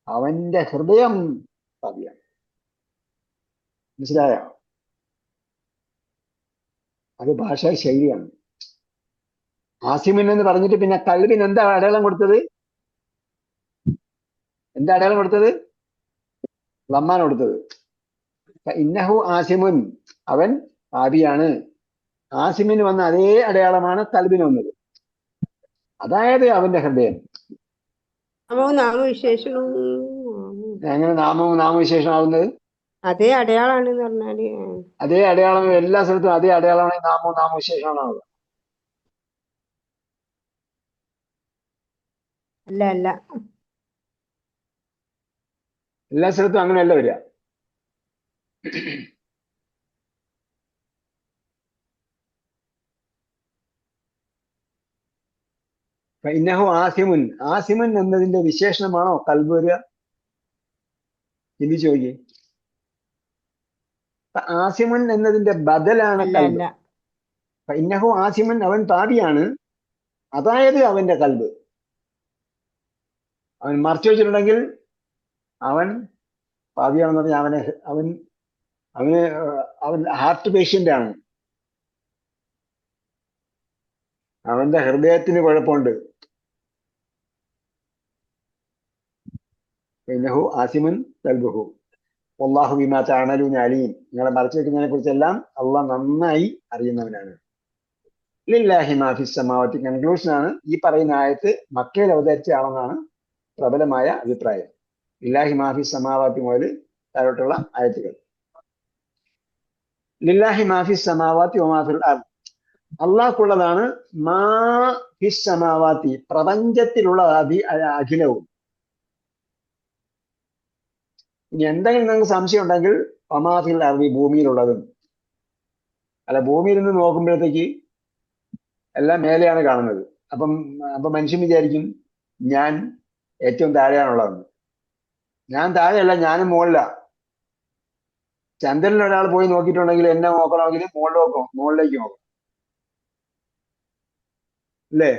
അവന്റെ ഹൃദയം പാപിയാണ്. മനസ്സിലായോ? അത് ഭാഷാ ശൈലിയാണ്. ആസിമിൻ എന്ന് പറഞ്ഞിട്ട് പിന്നെ കൽബിന് എന്താ അടയാളം കൊടുത്തത്? എന്താ അടയാളം കൊടുത്തത്? ലമ്മാൻ കൊടുത്തത്. ഇന്നഹു ആസിമുൻ, അവൻ പാപിയാണ്. ആസിമിന് വന്ന അതേ അടയാളമാണ് കൽബിന് വന്നത്, അതായത് അവന്റെ ഹൃദയം. നാമവിശേഷണം എങ്ങനെ നാമവിശേഷമാവുന്നത്? അതേ അടയാളാണ് പറഞ്ഞാല്. അതേ അടയാളം എല്ലാ സ്ഥലത്തും അതേ അടയാളമാണ് നാമവിശേഷമാണാവുക. അല്ല അല്ല, എല്ലാ സ്ഥലത്തും അങ്ങനെയല്ല വരിക. ഇന്നഹു ആസിമുൻ, ആസിമുൻ എന്നതിന്റെ വിശേഷണമാണോ കൽബ് വരിക? ചിന്തിച്ചു നോക്കി. ആസിമുൻ എന്നതിന്റെ ബദലാണ് അല്ല കൽബ്. അല്ല. ഇന്നഹു ആസിമുൻ, അവൻ പാപിയാണ്, അതായത് അവന്റെ കൽബ്. അവൻ മറച്ചു വെച്ചിട്ടുണ്ടെങ്കിൽ അവൻ പാപിയാണെന്ന് പറഞ്ഞാൽ അവൻ ഹാർട്ട് പേഷ്യന്റ് ആണ്. അവന്റെ ഹൃദയത്തിന് കുഴപ്പമുണ്ട്. ഇന്നഹു ആസിമുൻ കൽബുഹു വല്ലാഹു ബിമാ തഅമലൂന അലീം. നിങ്ങളെ മറച്ചു വെക്കുന്നതിനെ കുറിച്ചെല്ലാം അള്ളാഹ് നന്നായി അറിയുന്നവനാണ്. ലില്ലാഹി മാ ഫിസ് സമാവാതി, കൺക്ലൂഷൻ ആണ്. ഈ പറയുന്ന ആയത്ത് മക്കയിൽ അവതരിച്ചയാണെന്നാണ് പ്രബലമായ അഭിപ്രായം. ലില്ലാഹി മാ ഫിസ് സമാവാതി മുതൽ താഴോട്ടുള്ള ആയത്തുകൾ. ലില്ലാഹി മാ ഫിസ് സമാവാതി വമാ ഫിൽ അർദ്, അള്ളാഹ്ക്കുള്ളതാണ് മാ ഫിസ് സമാവാതി, പ്രപഞ്ചത്തിലുള്ള അഖിലവും. ഇനി എന്തെങ്കിലും നിങ്ങൾക്ക് സംശയം ഉണ്ടെങ്കിൽ വമാ ഫിൽ അർദി, ഭൂമിയിലുള്ളതും. അല്ല, ഭൂമിയിൽ നിന്ന് നോക്കുമ്പോഴത്തേക്ക് എല്ലാം മേലെയാണ് കാണുന്നത്. അപ്പം മനുഷ്യൻ വിചാരിക്കും ഞാൻ ഏറ്റവും താഴെയാണുള്ളതെന്ന്. ഞാൻ താഴെയല്ല, ഞാനും മുകളിലാ. ചന്ദ്രനിൽ ഒരാൾ പോയി നോക്കിയിട്ടുണ്ടെങ്കിൽ എന്നെ നോക്കണമെങ്കിൽ മുകളിലേക്ക് നോക്കും, അല്ലേ?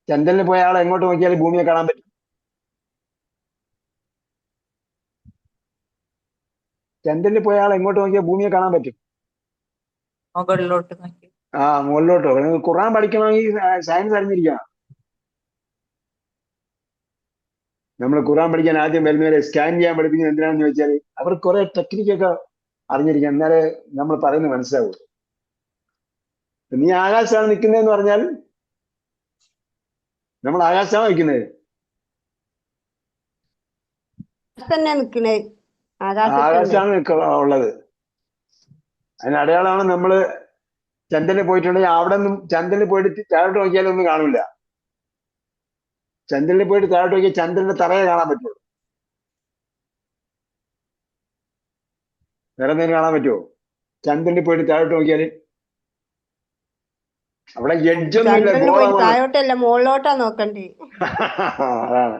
ചന്ദ്രനിൽ പോയ ആൾ എങ്ങോട്ട് നോക്കിയാലും ഭൂമിയെ കാണാൻ പറ്റും. ചന്ദ്രനിൽ പോയ ആൾ എങ്ങോട്ട് നോക്കിയാൽ ഭൂമിയെ കാണാൻ പറ്റും. മുകളിലോട്ട് നോക്കി. മുകളിലോട്ടോ. നിങ്ങൾ ഖുർആൻ പഠിക്കണമെങ്കിൽ സയൻസ് അറിഞ്ഞിരിക്കണം. നമ്മൾ ഖുർആൻ പഠിക്കാൻ ആദ്യം വരുന്നവരെ സ്കാൻ ചെയ്യാൻ പഠിപ്പിക്കുന്നത് എന്തിനാണെന്ന് ചോദിച്ചാൽ അവർ കുറെ ടെക്നിക്കൊക്കെ അറിഞ്ഞിരിക്കണം, എന്നാലേ നമ്മൾ പറയുന്നത് മനസ്സിലാവുള്ളൂ. നീ ആകാശത്താണ് നിൽക്കുന്നതെന്ന് പറഞ്ഞാൽ നമ്മൾ ആകാശത്താണ് നിൽക്കുന്നത്. ആകാശത്താണ് ഉള്ളത്. അതിന് അടയാളമാണ് നമ്മള് ചന്ദ്രനിൽ പോയിട്ടുണ്ടെങ്കിൽ അവിടെ നിന്നും ചന്ദ്രനിൽ പോയിട്ട് താഴോട്ട് നോക്കിയാലും ഒന്നും കാണില്ല. ചന്ദ്രനിൽ പോയിട്ട് താഴോട്ട് നോക്കിയാൽ ചന്ദ്രന്റെ തറയെ കാണാൻ പറ്റുള്ളൂ. വേറെ എന്തെങ്കിലും കാണാൻ പറ്റുമോ? ചന്ദ്രനിൽ പോയിട്ട് താഴോട്ട് നോക്കിയാല് അവിടെ എഡ്ജൊന്നുമില്ല, താഴോട്ടല്ല മുകളിലോട്ടാ നോക്കണ്ടേ. അതാണ്.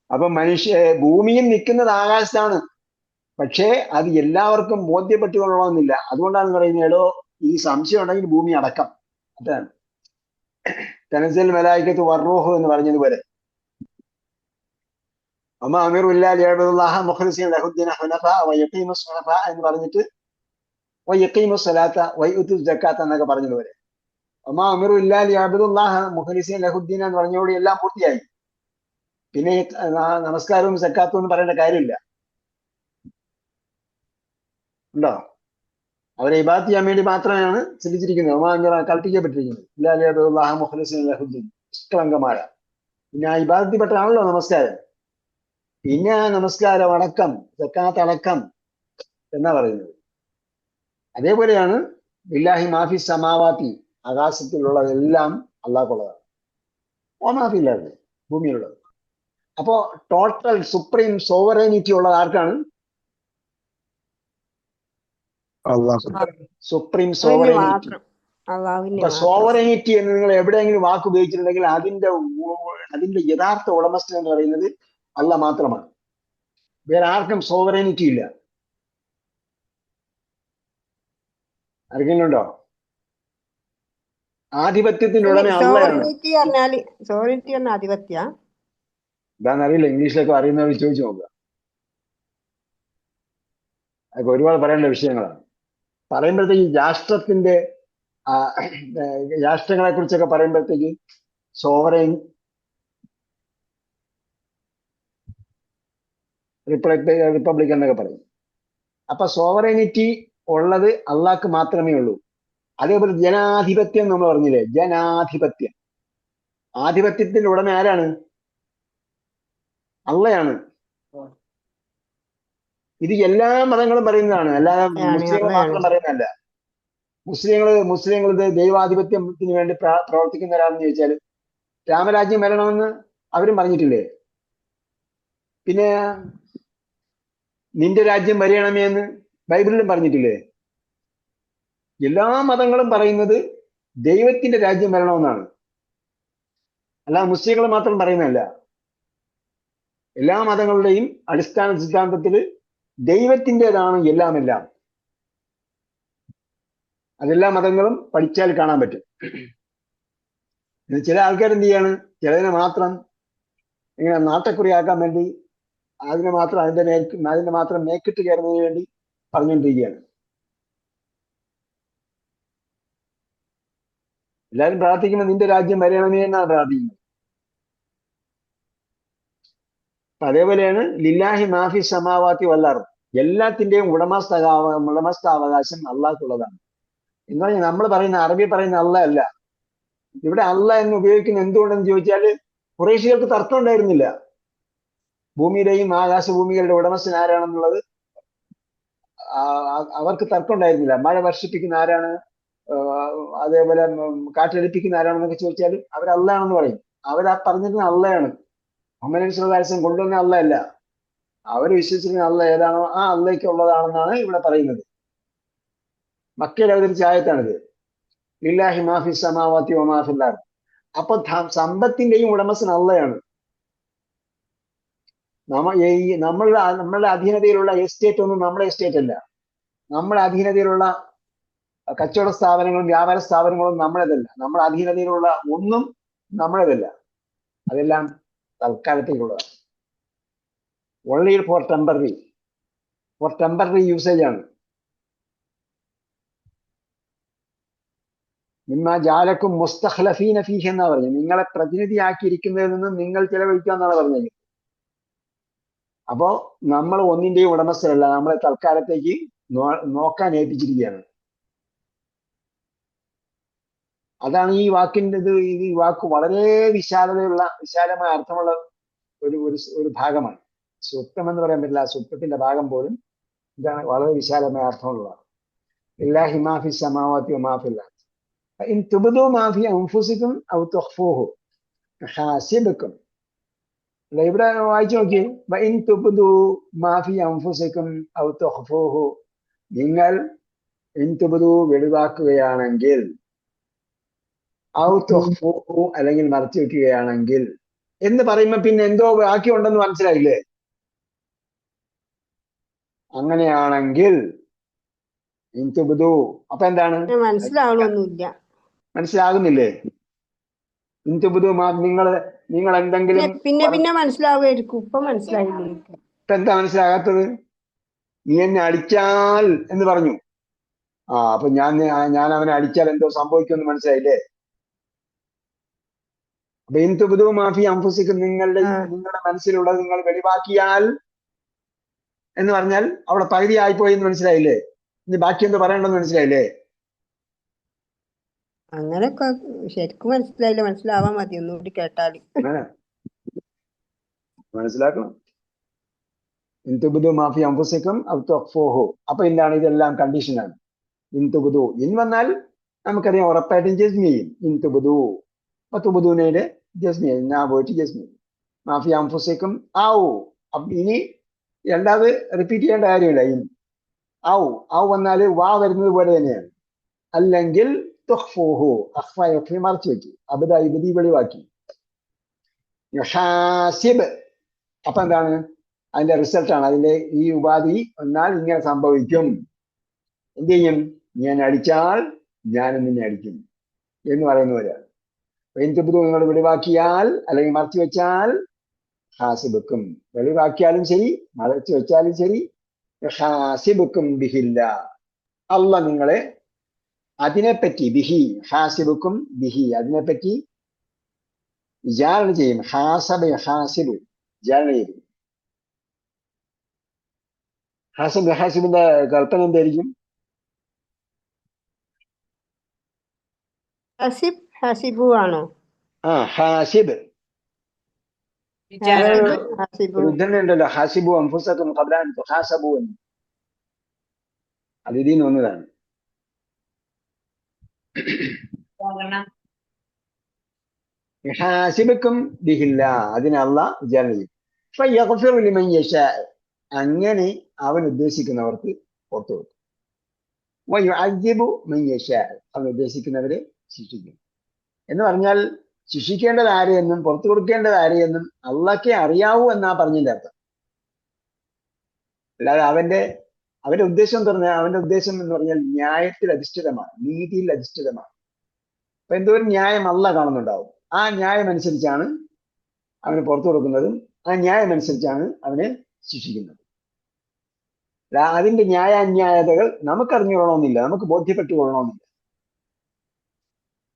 അപ്പൊ ഭൂമിയിൽ നിൽക്കുന്നത് ആകാശത്താണ്. പക്ഷേ അത് എല്ലാവർക്കും ബോധ്യപ്പെട്ടുകൊള്ളണമെന്നില്ല. അതുകൊണ്ടാണ് പറയുന്നത്, എടോ ഈ സംശയം ഉണ്ടെങ്കിൽ ഭൂമി അടക്കം. അതാണ് തനസ്സൽ മലായികത്ത് വർറൂഹ് എന്ന് പറഞ്ഞതുപോലെ. വമാ ഉമിറു ഇല്ലാ ലിയഅ്ബുദുല്ലാഹ മുഖ്ലിസീന ലഹുദ്ദീന ഹുനഫാ വയഖീമുസ് സ്വലാത്ത എന്ന് പറഞ്ഞിട്ട് വയഖീമുസ് സ്വലാത്ത വയുതു സക്കാത്ത എന്നൊക്കെ പറഞ്ഞതുപോലെ. വമാ ഉമിറു ഇല്ലാ ലിയഅ്ബുദുല്ലാഹ മുഖ്ലിസീന ലഹുദ്ദീന എന്ന് പറഞ്ഞോടെ എല്ലാം പൂർത്തിയായി. പിന്നെ നമസ്കാരവും സക്കാത്തും എന്ന് പറയേണ്ട കാര്യമില്ല. ഉണ്ടോ? അവരെ ഇബാദത്ത് ചെയ്യാൻ വേണ്ടി മാത്രമാണ് സൃഷ്ടിച്ചിരിക്കുന്നത്, കൽപ്പിക്കപ്പെട്ടിരിക്കുന്നത്. ഇല്ലാ മുഖ്ലിസീന ലഹുദ്ദീൻ, നിഷ്കളങ്കമായ. പിന്നെ ആ ഇബാദത്തിൽപ്പെട്ടാണല്ലോ നമസ്കാരം. പിന്നെ ആ നമസ്കാരം അടക്കം സക്കാത്ത് അടക്കം എന്നാ പറയുന്നത്. അതേപോലെയാണ് ബില്ലാഹി മാഫി സമാവാത്തി, ആകാശത്തിലുള്ളതെല്ലാം അള്ളാഹ്ക്കുള്ളതാണ്. ഓമാഫില്ലാതെ ഭൂമിയിലുള്ളത്. അപ്പോ ടോട്ടൽ സുപ്രീം സോവറേനിറ്റി ഉള്ളത് ആർക്കാണ്? അള്ളാഹ്. സുപ്രീം അള്ളാഹുവിന് സോവറേനിറ്റി. മാത്രം. അള്ളാഹുവിന് അപ്പൊ മാത്രം. സോവറേനിറ്റി എന്ന് നിങ്ങൾ എവിടെയെങ്കിലും വാക്ക് ഉപയോഗിച്ചിട്ടുണ്ടെങ്കിൽ അതിന്റെ യഥാർത്ഥ ഉടമസ്ഥൻ എന്ന് പറയുന്നത് അള്ളാഹ് മാത്രമാണ്. വേറെ ആർക്കും സോവറേനിറ്റി ഇല്ല. അറിയുന്നുണ്ടോ? ആധിപത്യത്തിന്റെ ഉടമ അള്ളയാണ്. സോവറിനിറ്റി പറഞ്ഞ ആധിപത്യ. ഇതാണെന്നറിയില്ല, ഇംഗ്ലീഷിലൊക്കെ അറിയുന്നവർ ചോദിച്ചു നോക്കുക. അതൊക്കെ ഒരുപാട് പറയേണ്ട വിഷയങ്ങളാണ്. പറയുമ്പോഴത്തേക്ക് രാഷ്ട്രങ്ങളെ കുറിച്ചൊക്കെ പറയുമ്പോഴത്തേക്ക് സോവറൈൻ റിപ്പബ്ലിക് എന്നൊക്കെ പറയും. അപ്പൊ സോവറൈനിറ്റി ഉള്ളത് അള്ളാഹ്ക്ക് മാത്രമേ ഉള്ളൂ. അതേപോലെ ജനാധിപത്യം നമ്മൾ പറഞ്ഞില്ലേ, ജനാധിപത്യം, ആധിപത്യത്തിന്റെ ഉടമ ആരാണ്? അള്ളയാണ്. ഇത് എല്ലാ മതങ്ങളും പറയുന്നതാണ്, അല്ലാതെ മുസ്ലിങ്ങൾ മാത്രം പറയുന്നതല്ല. മുസ്ലിങ്ങൾ ഇത് ദൈവാധിപത്യത്തിന് വേണ്ടി പ്രവർത്തിക്കുന്നവരാണെന്ന് ചോദിച്ചാൽ രാമരാജ്യം വരണമെന്ന് അവരും പറഞ്ഞിട്ടില്ലേ? പിന്നെ നിന്റെ രാജ്യം വരയണമേ എന്ന് ബൈബിളിലും പറഞ്ഞിട്ടില്ലേ? എല്ലാ മതങ്ങളും പറയുന്നത് ദൈവത്തിന്റെ രാജ്യം വരണമെന്നാണ്, അല്ലാതെ മുസ്ലിങ്ങൾ മാത്രം പറയുന്നതല്ല. എല്ലാ മതങ്ങളുടെയും അടിസ്ഥാന സിദ്ധാന്തത്തിൽ ദൈവത്തിൻ്റെതാണ് എല്ലാം. അതെല്ലാ മതങ്ങളും പഠിച്ചാൽ കാണാൻ പറ്റും. ചില ആൾക്കാർ എന്ത് ചെയ്യാണ്, ചിലതിനെ മാത്രം ഇങ്ങനെ നാട്ടക്കുറിയാക്കാൻ വേണ്ടി അതിനെ മാത്രം മേക്കിട്ട് കയറുന്നതിന് വേണ്ടി പറഞ്ഞുകൊണ്ടിരിക്കുകയാണ്. എല്ലാവരും പ്രാർത്ഥിക്കുമ്പോൾ നിന്റെ രാജ്യം വരയണമേ എന്നാണ് പ്രാർത്ഥിക്കുന്നത്. അതേപോലെയാണ് ലില്ലാഹി മാഫി സമാവാത്തി വല്ലാർ, എല്ലാത്തിന്റെയും ഉടമസ്ഥാവകാശം അള്ളാഹ്ക്കുള്ളതാണ്. എന്ന് പറഞ്ഞാൽ നമ്മൾ പറയുന്ന അറബി പറയുന്ന അള്ളാഹ് അല്ല. ഇവിടെ അള്ളാഹ് എന്ന് ഉപയോഗിക്കുന്ന എന്തുകൊണ്ടെന്ന് ചോദിച്ചാൽ ഖുറൈശികൾക്ക് തർക്കം ഉണ്ടായിരുന്നില്ല. ഭൂമിയുടെയും ആകാശഭൂമികളുടെ ഉടമസ്ഥൻ ആരാണെന്നുള്ളത് അവർക്ക് തർക്കം ഉണ്ടായിരുന്നില്ല. മഴ വർഷിപ്പിക്കുന്ന ആരാണ്, അതേപോലെ കാറ്റടിപ്പിക്കുന്ന ആരാണെന്നൊക്കെ ചോദിച്ചാൽ അവർ അള്ളാണെന്ന് പറയും. അവരാ പറഞ്ഞിരുന്ന അള്ളയാണ്. മുഹമ്മദ് സ്വല്ലല്ലാഹു കൊണ്ടുവന്ന അള്ളയല്ല. അവർ വിശ്വസിക്കുന്ന അള്ള ഏതാണോ ആ അള്ളയ്ക്ക് ഉള്ളതാണെന്നാണ് ഇവിടെ പറയുന്നത്. മക്കയിൽ അവതരിച്ച ആയത്താണിത്, ലില്ലാഹി മാഫി സമാവാത്തി വമാഫിൽ അർദ്. അപ്പൊ സമ്പത്തിന്റെയും ഉടമസ്ഥൻ അള്ളയാണ്. നമ്മളുടെ അധീനതയിലുള്ള എസ്റ്റേറ്റ് ഒന്നും നമ്മുടെ എസ്റ്റേറ്റ് അല്ല. നമ്മുടെ അധീനതയിലുള്ള കച്ചവട സ്ഥാപനങ്ങളും വ്യാപാര സ്ഥാപനങ്ങളും നമ്മുടേതല്ല. നമ്മുടെ അധീനതയിലുള്ള ഒന്നും നമ്മുടേതല്ല. അതെല്ലാം തൽക്കാലത്തേക്കുള്ളതാണ്. ഓൺലി ഫോർ ടെമ്പററി യൂസേജ് ആണ്. മിമ്മ ജാലക്കും മുസ്തഖ്ലഫീന ഫീഹി എന്നാ പറഞ്ഞു. നിങ്ങളെ പ്രതിനിധിയാക്കിയിരിക്കുന്നതിൽ നിന്ന് നിങ്ങൾ ചെലവഴിക്കുക എന്നാണ് പറഞ്ഞത്. അപ്പോ നമ്മൾ ഒന്നിന്റെയും ഉടമസ്ഥരല്ല, നമ്മളെ തൽക്കാലത്തേക്ക് നോക്കാൻ ഏൽപ്പിച്ചിരിക്കുകയാണ്. അതാണ് ഈ വാക്കിൻ്റെ ഈ വാക്ക് വളരെ വിശാലമായ അർത്ഥമുള്ള ഒരു ഭാഗമാണ്. സൂക്തം എന്ന് പറയാൻ പറ്റില്ല, സൂക്തത്തിന്റെ ഭാഗം പോലും ഇതാണ്, വളരെ വിശാലമായ അർത്ഥമുള്ളതാണ്. ലില്ലാഹി മാഫി സമാവാത്തി വമാഫിൽ അർദ് ഇൻ തുബ്ദു മാഫി അൻഫുസികും ഔ തുഖ്ഫൂഹു ഹാസിബുക്കും. ഇവിടെ വായിച്ചു നോക്കി, ഇൻ തുബ്ദു മാഫി അൻഫുസികും ഔ തുഖ്ഫൂഹു, നിങ്ങൾ ഇൻ തുബ്ദു വെളിവാക്കുകയാണെങ്കിൽ, ഔ തുഖ്ഫൂഹു അല്ലെങ്കിൽ മറച്ചു വെക്കുകയാണെങ്കിൽ എന്ന് പറയുമ്പോ പിന്നെ എന്തോ ബാക്കിയുണ്ടെന്ന് മനസ്സിലായില്ലേ? അങ്ങനെയാണെങ്കിൽ ഇൻതുബ്ദു അപ്പൊ എന്താണ്? മനസ്സിലാകുന്നില്ലേ? ഇൻതുബ്ദു നിങ്ങൾ എന്തെങ്കിലും പിന്നെ മനസ്സിലാവുമായിരിക്കും. ഇപ്പൊ മനസ്സിലായില്ലേ? ഇപ്പൊ എന്താ മനസ്സിലാകാത്തത്? നീ എന്നെ അടിച്ചാൽ എന്ന് പറഞ്ഞു. അപ്പൊ ഞാൻ അവനെ അടിച്ചാൽ എന്തോ സംഭവിക്കുമെന്ന് മനസ്സിലായില്ലേ? അപ്പൊ ഇൻതുബ്ദു മാഫി അൻഫുസികും, നിങ്ങളുടെ മനസ്സിലുള്ളത് നിങ്ങൾ വെളിവാക്കിയാൽ എന്ന് പറഞ്ഞാൽ അവിടെ പകുതി ആയിപ്പോയി എന്ന് മനസ്സിലായില്ലേ? ഇനി ബാക്കി എന്താ പറയണ്ടെന്ന് മനസ്സിലായില്ലേ? അങ്ങനെയൊക്കെ ശരിക്കും മനസ്സിലായില്ല. മനസ്സിലാവാൻ മതി ഒന്നുകൂടി കേട്ടാല്. മനസ്സിലാക്കണം. ഇൻതുബ്ദു മാഫി അൻഫുസികും ഔ തുഖ്ഫൂഹു. അപ്പൊ എന്താണ്? ഇതെല്ലാം കണ്ടീഷനാണ്. ഇൻതുബുദു ഇൻ വന്നാൽ നമുക്കറിയാം ഉറപ്പായിട്ടും ജസ്മി ചെയ്യും. ഇൻതുബുദു അപ്പൊ തുബുദൂനയുടെ ജസ്മി ചെയ്യും. നാ പോയിട്ട് ജസ്മി ചെയ്യും. മാഫി അംഫുസേക്കും ആവു. അപ്പൊ ഇനി രണ്ടാമത് റിപ്പീറ്റ് ചെയ്യേണ്ട കാര്യമില്ല. ഇൻ ആവു ആവു വന്നാൽ വാ വരുന്നത് പോലെ തന്നെയാണ്. അല്ലെങ്കിൽ തുഖ്ഫൂഹു അഖ്ഫ യഖ്ഫി മറച്ചു വെക്കി. അബദ ഇബദി വെളിവാക്കി. യുഹാസിബ് അപ്പൊ എന്താണ് അതിന്റെ റിസൾട്ടാണ്. അതിന്റെ ഈ ഉപാധി വന്നാൽ ഇങ്ങനെ സംഭവിക്കും. എന്ത് ചെയ്യും? ഞാൻ അടിച്ചാൽ ഞാനും നിന്നെ അടിക്കും എന്ന് പറയുന്ന പോലെയാണ്. എന്തുബുദു നിങ്ങൾ വെളിവാക്കിയാൽ അല്ലെങ്കിൽ മറച്ചു വെച്ചാൽ ഹാസിബുക്കും, വെളിവാക്കിയാലും ശരി മറച്ചു വെച്ചാലും ശരി, ഹാസിബുക്കും ബിഹില്ല, അല്ല നിങ്ങളെ അതിനെപ്പറ്റി ബിഹി ഹാസിബുക്കും ബിഹി അതിനെപ്പറ്റി വിചാരണ ചെയ്യും. ഹാസബ് ഹാസിബ് വിചാരണ ചെയ്യും. ഹാസിബ് ഹാസിബിന്റെ കൽപ്പന എന്തായിരിക്കും? ഹസിബ് ഹസിബു ആണോ? ഹാസിബ് വിചാരണ ഹസിബു ഒരു ഉദ്ധരണി ഉണ്ടല്ലോ, ഹാസിബു അൻഫുസക്കും ഖബ്ല അൻ തുഹാസബു എന്ന്. അത് ഇതിൽ നിന്ന് വന്നതാണ്. ഹാസിബുക്കും ബിഹില്ല അതിന് അള്ളാഹ് വിചാരണ ചെയ്യും. ഫയഗ്ഫിറു ലിമൻ യശാ അങ്ങനെ അവൻ ഉദ്ദേശിക്കുന്നവർക്ക് പുറത്തു കൊടുക്കും. വയുഅദ്ദിബു മൻ യശാ അവൻ ഉദ്ദേശിക്കുന്നവരെ ശിക്ഷിക്കും. എന്ന് പറഞ്ഞാൽ ശിക്ഷിക്കേണ്ടത് ആരെയെന്നും പുറത്തു കൊടുക്കേണ്ടത് ആരെയെന്നും അള്ളാഹ്ക്കേ അറിയാവൂ എന്നാ പറഞ്ഞതിന്റെ അർത്ഥം. അല്ലാതെ അവന്റെ ഉദ്ദേശം അവന്റെ ഉദ്ദേശം എന്ന് പറഞ്ഞാൽ ന്യായത്തിൽ അധിഷ്ഠിതമാണ്, നീതിയിൽ അധിഷ്ഠിതമാണ്. അപ്പൊ എന്തോ ഒരു ന്യായം അള്ളാഹ് കാണുന്നുണ്ടാവും. ആ ന്യായം അനുസരിച്ചാണ് അവന് പുറത്തു കൊടുക്കുന്നതും ആ ന്യായം അനുസരിച്ചാണ് അവനെ ശിക്ഷിക്കുന്നത്. അതിന്റെ ന്യായാന്യായതകൾ നമുക്കറിഞ്ഞുകൊള്ളണമെന്നില്ല, നമുക്ക് ബോധ്യപ്പെട്ടുകൊള്ളണമെന്നില്ല.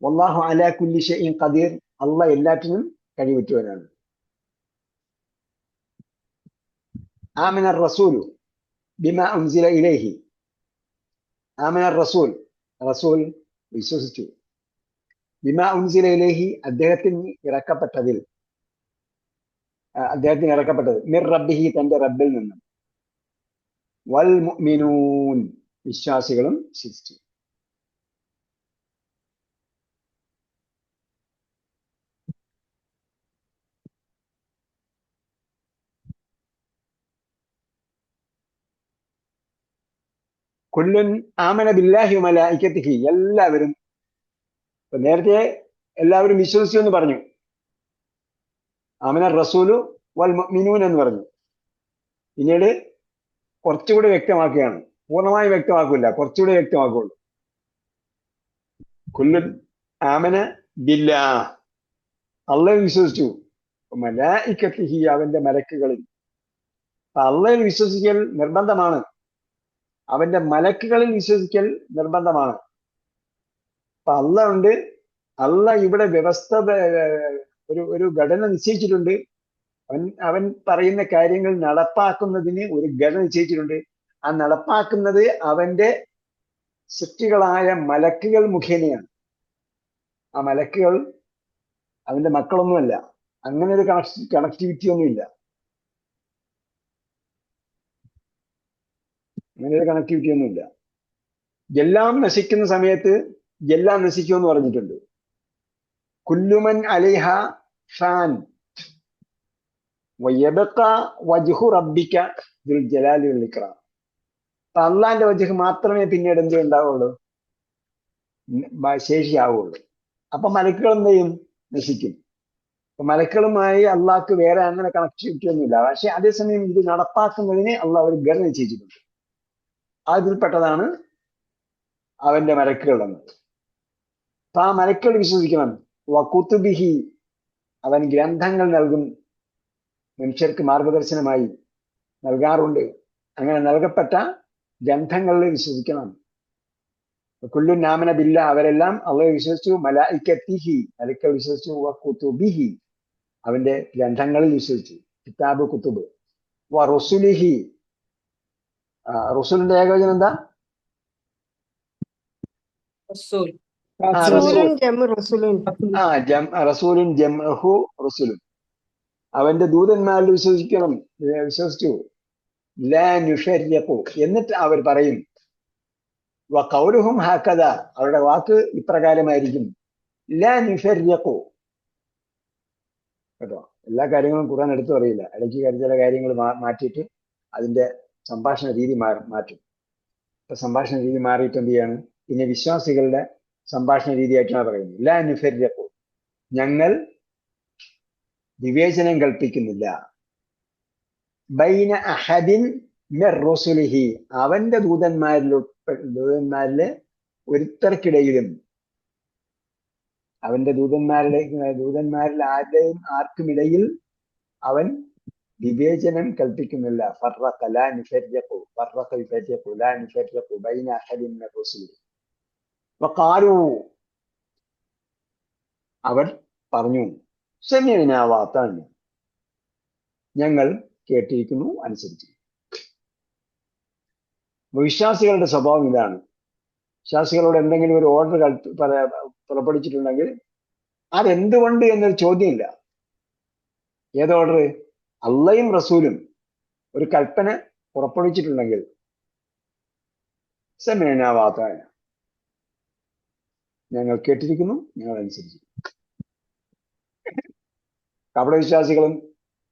വല്ലാഹു അലാ കുല്ലി ഷൈഇൻ ഖദീർ അള്ളാഹ് എല്ലാറ്റിനും കഴിവുറ്റവനാണ്. ആമന റസൂലു ബിമാ ഉൻസില ഇലൈഹി ആമന റസൂൽ റസൂൽ വിശ്വസിച്ചു. ബിമാ ഉൻസില ഇലൈഹി അദ്ദേഹത്തിന് ഇറക്കപ്പെട്ടത് മിർ റബ്ബിഹി തന്റെ റബ്ബിൽ നിന്നും. വൽ മുഅ്മിനൂൻ വിശ്വാസികളും വിശ്വസിച്ചു. കുല്ലുൻ ആമന ബില്ലാഹി വമലായികതിഹി എല്ലാവരും നേരത്തെ എല്ലാവരും വിശ്വസിച്ചു എന്ന് പറഞ്ഞു. ആമന റസൂലു വൽ മുഅ്മിനൂൻ എന്ന് പറഞ്ഞു. പിന്നീട് കുറച്ചുകൂടി വ്യക്തമാക്കുകയാണ്. പൂർണ്ണമായി വ്യക്തമാക്കില്ല, കുറച്ചുകൂടി വ്യക്തമാക്കുള്ളൂ. കുല്ലുൻ ആമന ബില്ലാഹ് അള്ളാഹ് വിശ്വസിച്ചു. മലായികതിഹി അവന്റെ മലക്കുകളിൽ. അള്ളാഹ് വിശ്വസിക്കൽ നിർബന്ധമാണ്, അവന്റെ മലക്കുകളിൽ വിശ്വസിക്കൽ നിർബന്ധമാണ്. അപ്പൊ അള്ളാഹ് ഉണ്ട്. അള്ളാഹ് ഇവിടെ വ്യവസ്ഥ ഒരു ഘടന നിശ്ചയിച്ചിട്ടുണ്ട്. അവൻ പറയുന്ന കാര്യങ്ങൾ നടപ്പാക്കുന്നതിന് ഒരു ഘടന നിശ്ചയിച്ചിട്ടുണ്ട്. ആ നടപ്പാക്കുന്നത് അവന്റെ സൃഷ്ടികളായ മലക്കുകൾ മുഖേനയാണ്. ആ മലക്കുകൾ അവന്റെ മക്കളൊന്നുമല്ല. അങ്ങനെ ഒരു കണക്ടിവിറ്റി ഒന്നുമില്ല. എല്ലാം നശിക്കുന്ന സമയത്ത് എല്ലാം നശിക്കുമെന്ന് പറഞ്ഞിട്ടുണ്ട്. കുല്ലുമൻ അലൈഹ ഫാൻ വയബഖ വജ്ഹു റബ്ബിക ദുൽ ജലാലി വൽ ഇക്റാം. അള്ളാന്റെ വജ്ഹ് മാത്രമേ പിന്നീട് എന്ത് ഉണ്ടാവുള്ളൂ, ശേഷിയാവുള്ളൂ. അപ്പൊ മലക്കുകൾ എന്ത് ചെയ്യും? നശിക്കും. അപ്പൊ മലക്കുകളുമായി അള്ളാഹ്ക്ക് വേറെ അങ്ങനെ കണക്ടിവിറ്റി ഒന്നുമില്ല. പക്ഷെ അതേസമയം ഇത് നടപ്പാക്കുന്നതിന് അള്ളാഹ് ഒരു ഘടന നിശ്ചയിച്ചിട്ടുണ്ട്. അതിൽപ്പെട്ടതാണ് അവന്റെ മലക്കുകൾ എന്നത്. അപ്പൊ ആ മലക്കുകൾ വിശ്വസിക്കണം. വകുതുബിഹി അവൻ ഗ്രന്ഥങ്ങൾ നൽകും, മനുഷ്യർക്ക് മാർഗദർശനമായി നൽകാറുണ്ട്. അങ്ങനെ നൽകപ്പെട്ട ഗ്രന്ഥങ്ങളിൽ വിശ്വസിക്കണം. കുല്ലുൻ ആമന ബില്ലാ അവരെല്ലാം അള്ളാഹ് വിശ്വസിച്ചു. മലായികതിഹി മലക്കുകൾ വിശ്വസിച്ചു. വകുതുബിഹി അവന്റെ ഗ്രന്ഥങ്ങളിൽ വിശ്വസിച്ചു. കിതാബ് കുതുബ്. വറുസുലിഹി റസൂലിന്റെ ഏകവചനം എന്താ? റസൂൽ റസൂലുൻ ജമു റസൂലുൻ. റസൂലുൻ ജംഅഹു റസൂലുൻ അവന്റെ ദൂതന്മാരിൽ വിശ്വസിച്ചു. ലാ നുശരിഖു എന്നിട്ട് അവർ പറയും വഖൗലുഹും ഹാക്കദ, അവരുടെ വാക്ക് ഇപ്രകാരമായിരിക്കും. ലാ നുഫർരിഖു, കേട്ടോ. എല്ലാ കാര്യങ്ങളും ഖുർആൻ എടുത്തു പറയില്ല. ഇടയ്ക്ക് ചില കാര്യങ്ങൾ മാറ്റിയിട്ട് അതിന്റെ സംഭാഷണ രീതി മാറ്റും. ഇപ്പൊ സംഭാഷണ രീതി മാറിയിട്ട് എന്ത് ചെയ്യാണ്, പിന്നെ വിശ്വാസികളുടെ സംഭാഷണ രീതിയായിട്ടാണ് പറയുന്നത്. ലാ നുഫർരിഖു, ഞങ്ങൾ വിവേചനം കൽപ്പിക്കുന്നില്ല. ബൈന അഹദിൻ മിർ റുസുലിഹി, അവന്റെ ദൂതന്മാരിലെ ഒരുത്തർക്കിടയിലും, അവന്റെ ദൂതന്മാരിൽ ആർക്കുമിടയിൽ അവൻ വിവേചനം കൽപ്പിക്കുന്നില്ല. ഫർറഖ ലാ നുഫർരിഖു, ഫർറഖ യുഫർരിഖു ലാ നുഫർരിഖു ബൈന അഹദിൻ മിർ റുസുലിഹി. വഖാലു, അവർ പറഞ്ഞു, സമിഅനാ വഅതഅനാ, ഞങ്ങൾ കേട്ടിരിക്കുന്നു, അനുസരിച്ചു. വിശ്വാസികളുടെ സ്വഭാവം ഇതാണ്. വിശ്വാസികളോട് എന്തെങ്കിലും ഒരു ഓർഡർ പുറപ്പെടുവിച്ചിട്ടുണ്ടെങ്കിൽ അതെന്തുകൊണ്ട് എന്നൊരു ചോദ്യമില്ല. ഏത് ഓർഡർ? അള്ളയും റസൂലും ഒരു കൽപ്പന പുറപ്പെടുവിച്ചിട്ടുണ്ടെങ്കിൽ സമിഅനാ വഅതഅനാ, ഞങ്ങൾ കേട്ടിരിക്കുന്നു, ഞങ്ങൾ അനുസരിച്ചു. കപട വിശ്വാസികളും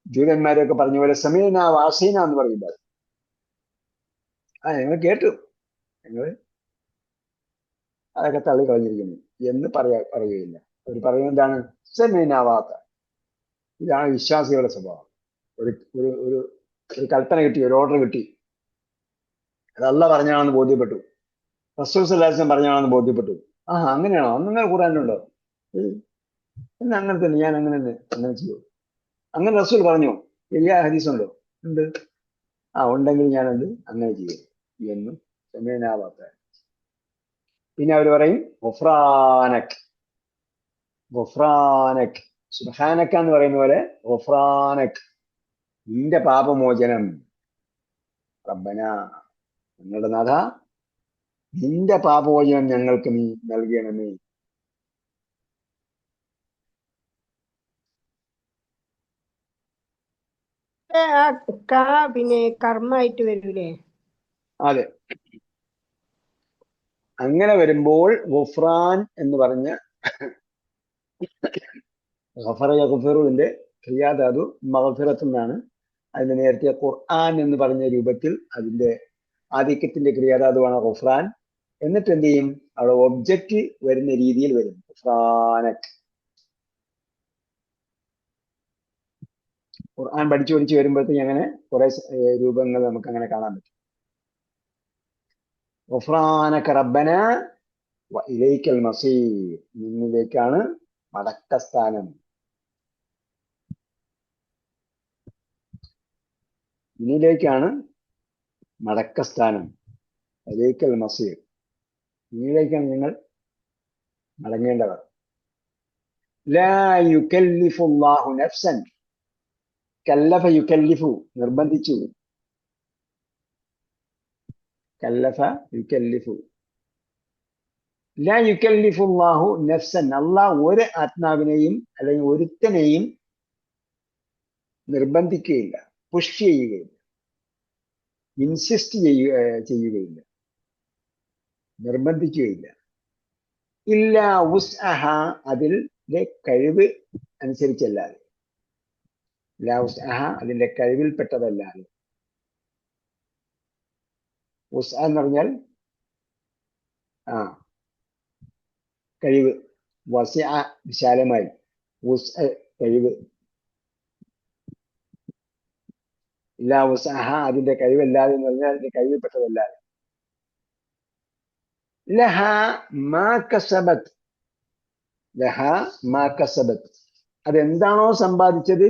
ജൂതന്മാരൊക്കെ പറഞ്ഞ പോലെ സമിഅനാ വഅസൈന എന്ന് പറയില്ല. ഞങ്ങൾ കേട്ടു, ഞങ്ങൾ അതൊക്കെ തള്ളിക്കളഞ്ഞിരിക്കുന്നു എന്ന് പറയുകയില്ല. അവർ പറയുന്നത് എന്താണ്? സമിഅനാ വഅതഅനാ. ഇതാണ് വിശ്വാസികളുടെ സ്വഭാവം. ഒരു ഒരു ഒരു ഒരു കൽപ്പന കിട്ടി, ഒരു ഓർഡർ കിട്ടി, അത് അല്ലാഹ് പറഞ്ഞാണെന്ന് ബോധ്യപ്പെട്ടു, റസൂൽ സല്ലല്ലാഹു അലൈഹി വസല്ലം പറഞ്ഞാണെന്ന് ബോധ്യപ്പെട്ടു. അങ്ങനെയാണോ? അങ്ങനെ ഖുർആനിലുണ്ടോ? എന്നാ അങ്ങനെ തന്നെ, ഞാൻ അങ്ങനെ ചെയ്യും. അങ്ങനെ റസൂൽ പറഞ്ഞോ? വലിയ ഹദീസ് ഉണ്ടോ? ഉണ്ട്. ഉണ്ടെങ്കിൽ ഞാനത് അങ്ങനെ ചെയ്യും എന്ന് സമിഅനാ വഅതഅനാ. പിന്നെ അവർ പറയും ഗുഫ്രാനക്, ഗുഫ്രാനക്, സുബ്ഹാനക എന്ന് പറയുന്ന പോലെ ഗുഫ്രാനക്, നിന്റെ പാപമോചനം. റബ്ബന, ഞങ്ങളുടെ നാഥ, നിന്റെ പാപമോചനം ഞങ്ങൾക്ക് നീ നൽകണമേ. പിന്നെ കർമ്മമായിട്ട് വരൂലേ? അതെ, അങ്ങനെ വരുമ്പോൾ ഗുഫ്രാൻ എന്ന് പറഞ്ഞ ഗഫറ യഗ്ഫിറുവിന്റെ ക്രിയാധാതു മഗ്ഫിറത്ത് എന്നാണ്. അതിന് നേരത്തെ ഖുർആൻ എന്ന് പറഞ്ഞ രൂപത്തിൽ അതിന്റെ ആധിക്യത്തിന്റെ ക്രിയാധാതുവാണ് ഗുഫ്രാൻ. എന്നിട്ട് എന്ത് ചെയ്യും? അവിടെ ഒബ്ജക്റ്റ് വരുന്ന രീതിയിൽ വരും, ഗുഫ്രാനക്. ഖുർആൻ പഠിച്ചു വരുമ്പോഴത്തേക്ക് അങ്ങനെ കുറെ രൂപങ്ങൾ നമുക്ക് അങ്ങനെ കാണാൻ പറ്റും. ഗുഫ്രാനക റബ്ബന വ ഇലൈക്കൽ മസീർ, നിന്നിലേക്കാണ് മടക്കസ്ഥാനം. നിന്നിലേക്കാണ് മടക്കസ്ഥാനം. ഇലൈക്കൽ മസീർ, നിന്നിലേക്കാണ് നിങ്ങൾ മടങ്ങേണ്ടവർ. ലാ യുകല്ലിഫുല്ലാഹു നഫ്സൻ, കല്ലഫ യുകല്ലിഫു, നിർബന്ധിച്ചു. കല്ലഫ യുകല്ലിഫു. ലാ യുകല്ലിഫുല്ലാഹു നഫ്സൻ, അല്ലാഹ് ഒരു ആത്മാവിനെയും അല്ലെങ്കിൽ ഒരുത്തനെയും നിർബന്ധിക്കുകയില്ല, പുഷ് ചെയ്യുകയില്ല, ഇൻസിസ്റ്റ് ചെയ്യുകയില്ല, നിർബന്ധിക്കുകയില്ല. ഇല്ലാ വുസ്അഹ, അതിന്റെ കഴിവ് അനുസരിച്ചല്ലാതെ. ലാ വുസ്അഹ, അതിന്റെ കഴിവിൽപ്പെട്ടതല്ലാതെ. വുസ്അ എന്ന് പറഞ്ഞാൽ കഴിവ്. വസിഅ, വിശാലമായി. വുസ്അ, കഴിവ്. ലാ വുസ്അഹ, അതിന്റെ കഴിവല്ലാതെ എന്ന് പറഞ്ഞാൽ അതിന്റെ കഴിവിൽപ്പെട്ടതല്ലാതെ. ലഹ മാ കസബത്, ലഹ മാ കസബത്, അതെന്താണോ സമ്പാദിച്ചത്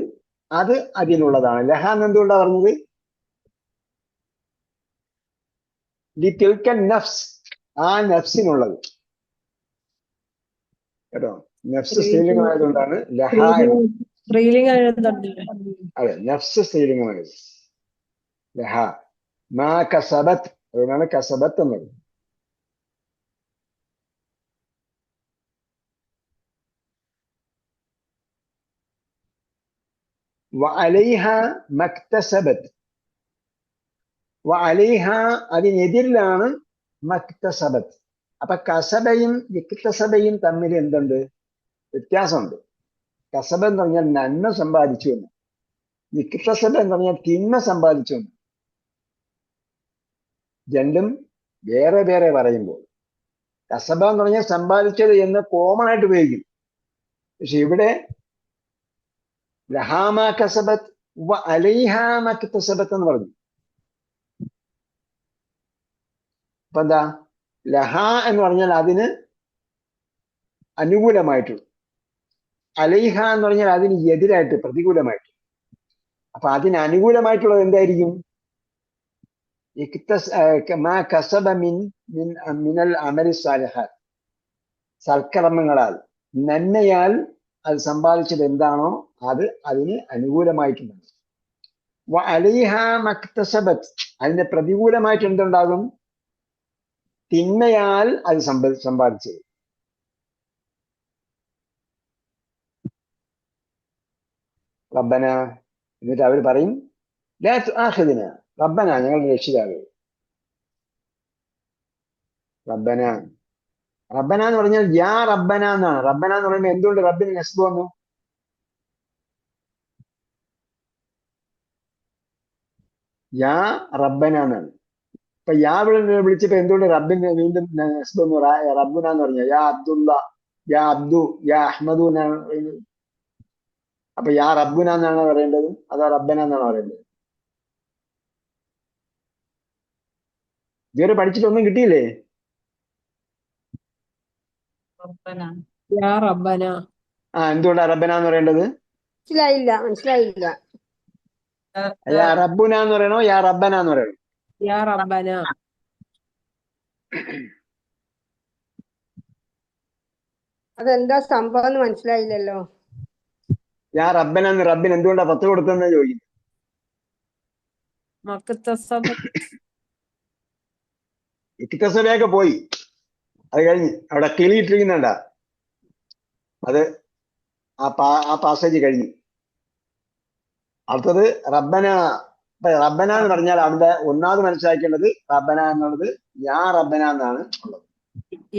അത് അതിനുള്ളതാണ്. ലഹ എന്നെന്തുകൊണ്ടാണ് പറഞ്ഞത്? ലിതിൽക നഫ്സ്, ആ നഫ്സിനുള്ളത്, കേട്ടോ. നഫ്സ് സ്ത്രീലിംഗമായതുകൊണ്ടാണ് ലഹ. അതെ, നഫ്സ് സ്ത്രീലിംഗമായത്. ലഹ മാ കസബത്, അതുകൊണ്ടാണ് കസബത്ത് എന്നത്. വഅലൈഹ മക്തസബത്, വഅലൈഹ, അതിനെതിരിലാണ് മക്തസബത്ത്. അപ്പൊ കസബയും ഇക്തസബയും തമ്മിൽ എന്തുണ്ട്? വ്യത്യാസമുണ്ട്. കസബ എന്ന് പറഞ്ഞാൽ നന്മ സമ്പാദിച്ചു എന്ന്, ഇക്തസബ എന്ന് പറഞ്ഞാൽ തിന്മ സമ്പാദിച്ചു എന്ന്. രണ്ടും വേറെ വേറെ പറയുമ്പോൾ കസബ എന്ന് പറഞ്ഞാൽ സമ്പാദിച്ചത് എന്ന് കോമൺ ആയിട്ട് ഉപയോഗിക്കും. പക്ഷെ ഇവിടെ ലഹാമ കസബത്ത് വ അലൈഹാ മക്തസബത്ത് എന്ന് പറഞ്ഞു. അപ്പൊ എന്താ? ലഹ എന്ന് പറഞ്ഞാൽ അതിന് അനുകൂലമായിട്ട്, അലൈഹ എന്ന് പറഞ്ഞാൽ അതിന് എതിരായിട്ട്, പ്രതികൂലമായിട്ട്. അപ്പൊ അതിന് അനുകൂലമായിട്ടുള്ളത് എന്തായിരിക്കും? മാ കസബ മിനൽ അമലി സാലിഹാത്ത്, സൽക്കർമ്മങ്ങളാൽ, നന്മയാൽ അത് സമ്പാദിച്ചത് എന്താണോ അത് അതിന് അനുകൂലമായിട്ടുണ്ട്. വ അലൈഹ മക്തസബത്ത്, അതിന്റെ പ്രതികൂലമായിട്ട് എന്തുണ്ടാകും? തിന്മയാൽ അത് സമ്പാദിച്ചത്. റബ്ബന, എന്നിട്ട് അവർ പറയും ലാ തുആഖിദ്ന, റബ്ബന ഞങ്ങളുടെ രക്ഷിതാവേ. റബ്ബന, റബ്ബന എന്ന് പറഞ്ഞാൽ യാ റബ്ബന എന്നാണ്. റബ്ബന എന്ന് പറയുമ്പോൾ എന്തുകൊണ്ട് റബ്ബിന് നസ്ബ് വന്നു? യാ റബ്ബന എന്നാണ്. അപ്പൊ യാ വിളിച്ചപ്പോ എന്തുകൊണ്ട് റബ്ബിന് വീണ്ടും നസ്ബ് വന്നു? റബ്ബുന എന്ന് പറഞ്ഞാൽ യാ അബ്ദുള്ള, യാ അബ്ദു, യാ അഹ്മദു എന്നാണ് പറയുന്നത്. അപ്പൊ യാ റബ്ബുന എന്നാണ് പറയേണ്ടത് അതോ റബ്ബന എന്നാണ് പറയേണ്ടത്? ഇതുവരെ പഠിച്ചിട്ടൊന്നും കിട്ടിയില്ലേ? റബ്ബന. യാ റബ്ബന. എന്തുകൊണ്ടാ റബ്ബന എന്ന് പറയേണ്ടത്? മനസ്സിലായില്ല. യാ റബ്ബുന എന്ന് പറയണോ യാ റബ്ബന എന്ന് പറയണോ? യാ റബ്ബന. അതെന്താ സംഭവം എന്ന് മനസ്സിലായില്ലല്ലോ. യാ റബ്ബന എന്ന് റബ്ബിന് എന്തുകൊണ്ടാ 10 കൊടുത്തതെന്ന് ചോദിക്കുന്നു. മക്തസബത്ത്. ഇക്തസബയൊക്കെ പോയി, അത് കഴിഞ്ഞ് അവിടെ കിളിയിട്ടിരിക്കുന്നുണ്ട, അത് ആ പാസേജ് കഴിഞ്ഞു. അടുത്തത് റബ്ബന. റബ്ബന എന്ന് പറഞ്ഞാൽ അവിടെ ഒന്നാമത് മനസ്സിലാക്കേണ്ടത് റബ്ബന എന്നുള്ളത് യാ റബ്ബന എന്നാണ് ഉള്ളത്.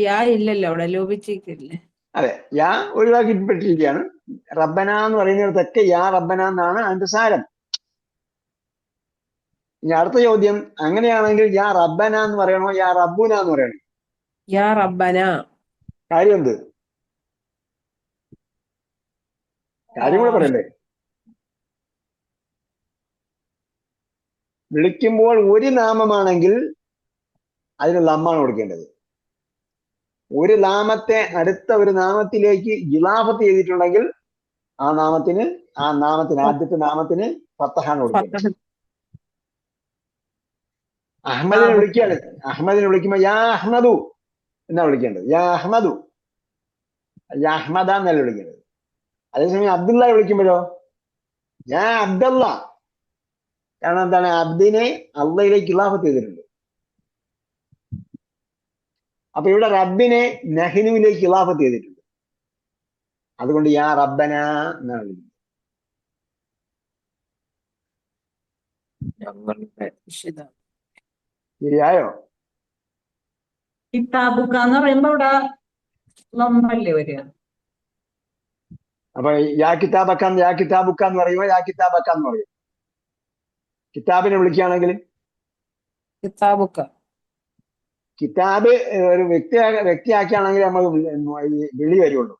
യാ ഇല്ലല്ലോ അവിടെ, ലോപിച്ചിട്ടില്ലേ? അതെ, യാ ഒഴിവാക്കിപ്പെട്ടിരിക്കുകയാണ്. റബ്ബന എന്ന് പറയുന്നിടത്തൊക്കെ യാ റബ്ബന എന്നാണ് അതിന്റെ സാരം. ഇനി അടുത്ത ചോദ്യം, അങ്ങനെയാണെങ്കിൽ യാ റബ്ബന എന്ന് പറയണോ യാ റബ്ബുന എന്ന് പറയണോ? യാ റബ്ബന. കാര്യം എന്ത്? കാര്യം കൂടെ പറയണ്ടേ? വിളിക്കുമ്പോൾ ഒരു നാമമാണെങ്കിൽ അതിന് ലമ്മാണ് കൊടുക്കേണ്ടത്. ഒരു നാമത്തെ അടുത്ത ഒരു നാമത്തിലേക്ക് ഇലാഫത്ത് ചെയ്തിട്ടുണ്ടെങ്കിൽ ആ നാമത്തിന് ആദ്യത്തെ നാമത്തിന് ഫത്തഹാണ് കൊടുക്കേണ്ടത്. അഹമ്മദിനെ വിളിക്കുകയാണ്, അഹമ്മദിനെ വിളിക്കുമ്പോ യാ അഹ്മദു എന്നാ വിളിക്കേണ്ടത്. യാ അഹ്മദു, യാ അഹ്മദ എന്നല്ല വിളിക്കേണ്ടത്. അതേസമയം അബ്ദുള്ള വിളിക്കുമ്പോഴോ യാ അബ്ദല്ല. കാരണം എന്താണ്? അബ്ദിനെ അള്ളയിലേക്ക് ഇലാഫത്ത് ചെയ്തിട്ടുണ്ട്. അപ്പൊ ഇവിടെ റബ്ബിനെ നഹ്നുവിലേക്ക് ഇലാഫത്ത് ചെയ്തിട്ടുണ്ട്. അതുകൊണ്ട് യാ റബ്ബന എന്നാണ് വിളിക്കുന്നത്. ശരിയായോ? കിതാബുക്ക എന്ന് പറയുമ്പോ ഇവിടെ ലൊമ്പല്ലേ വരിക? അപ്പൊ യാ കിതാബക്ക എന്ന് പറയുമ്പോ യാ കിതാബക്ക എന്ന് പറയും. കിതാബിനെ വിളിക്കുകയാണെങ്കിൽ കിതാബുക്ക. കിതാബ് ഒരു വ്യക്തിയാക്കിയാണെങ്കിൽ നമ്മൾ വിളി വരുള്ളൂ.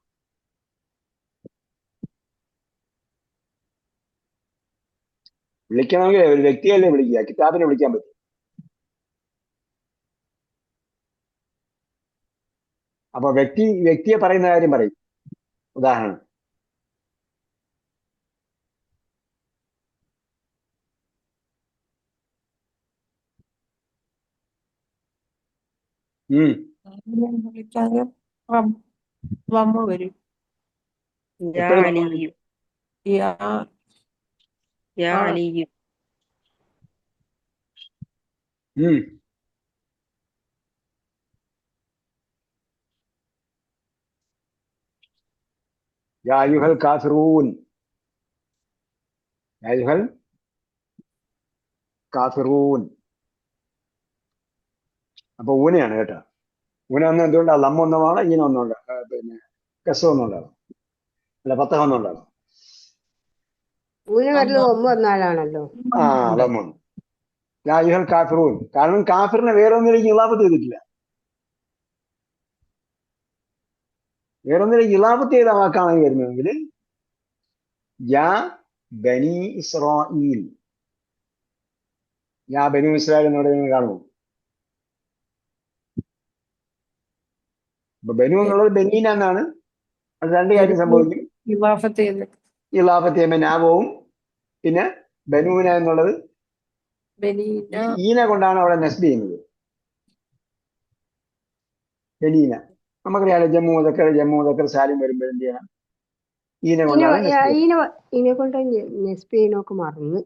വിളിക്കണമെങ്കിൽ ഒരു വ്യക്തിയല്ലേ വിളിക്കുക, കിതാബിനെ വിളിക്കാൻ പറ്റും. അപ്പൊ വ്യക്തിയെ പറയുന്ന കാര്യം പറയും. ഉദാഹരണം, വമ്മ വരും. യാ അലിയു. യാ യാ അലിയു. യാ അയ്യുഹൽ കാഫിറൂൻ, യാ അയ്യുഹൽ കാഫിറൂൻ. അപ്പൊ ഊനയാണ് കേട്ടോ. ഊന ഒന്ന് എന്തുകൊണ്ടാണ് ലമ്മ ഒന്നുമാണ്, ഈന ഒന്നുണ്ട്, പിന്നെ കെസ ഒന്നുണ്ടാണ്, അല്ല പത്തഹ ഒന്നുണ്ടാണ്. ഊന് വരുന്നത് ഒമ്പ് വന്നാലാണല്ലോ. ആ ലമ്മ ഒന്ന് ലാ യുഹൽ കാഫിറൂൻ. കാരണം കാഫിറിനെ വേറെ ഒന്നിലേക്ക് ഇലാപത്ത് ചെയ്തിട്ടില്ല. വേറെ ഒന്നിലേക്ക് ഇലാപത്ത് ചെയ്ത വാക്കാണ് വരുന്നതെങ്കിൽ യാ ബനി ഇസ്രായീൽ, യാ ബനു ഇസ്രായേൽ എന്നവിടെ നിങ്ങൾ കാണുമോ? അപ്പൊ ബനു എന്നുള്ളത് ബനീന എന്നാണ്. അത് രണ്ട് കാര്യം സംഭവിക്കും. ഇവാഫത്ത് ചെയ്ത് ഇലാഫത്ത് ചെയ്യുമ്പോൾ നാവവും, പിന്നെ ബനൂന എന്നുള്ളത് ബനീന ഈന കൊണ്ടാണ് അവിടെ നെസ്ബ് ചെയ്യുന്നത്. ബനീന നമുക്കറിയാലോ, ജമ്മു മുതക്കർ സാലിം വരുമ്പോൾ എന്ത് ചെയ്യണം? ഈന കൊണ്ടാണ് നെസ്ബ് ചെയ്യുന്നത്. ഇതിനെ കൊണ്ട് നെസ്പെയിനൊക്കെ മറന്ന്.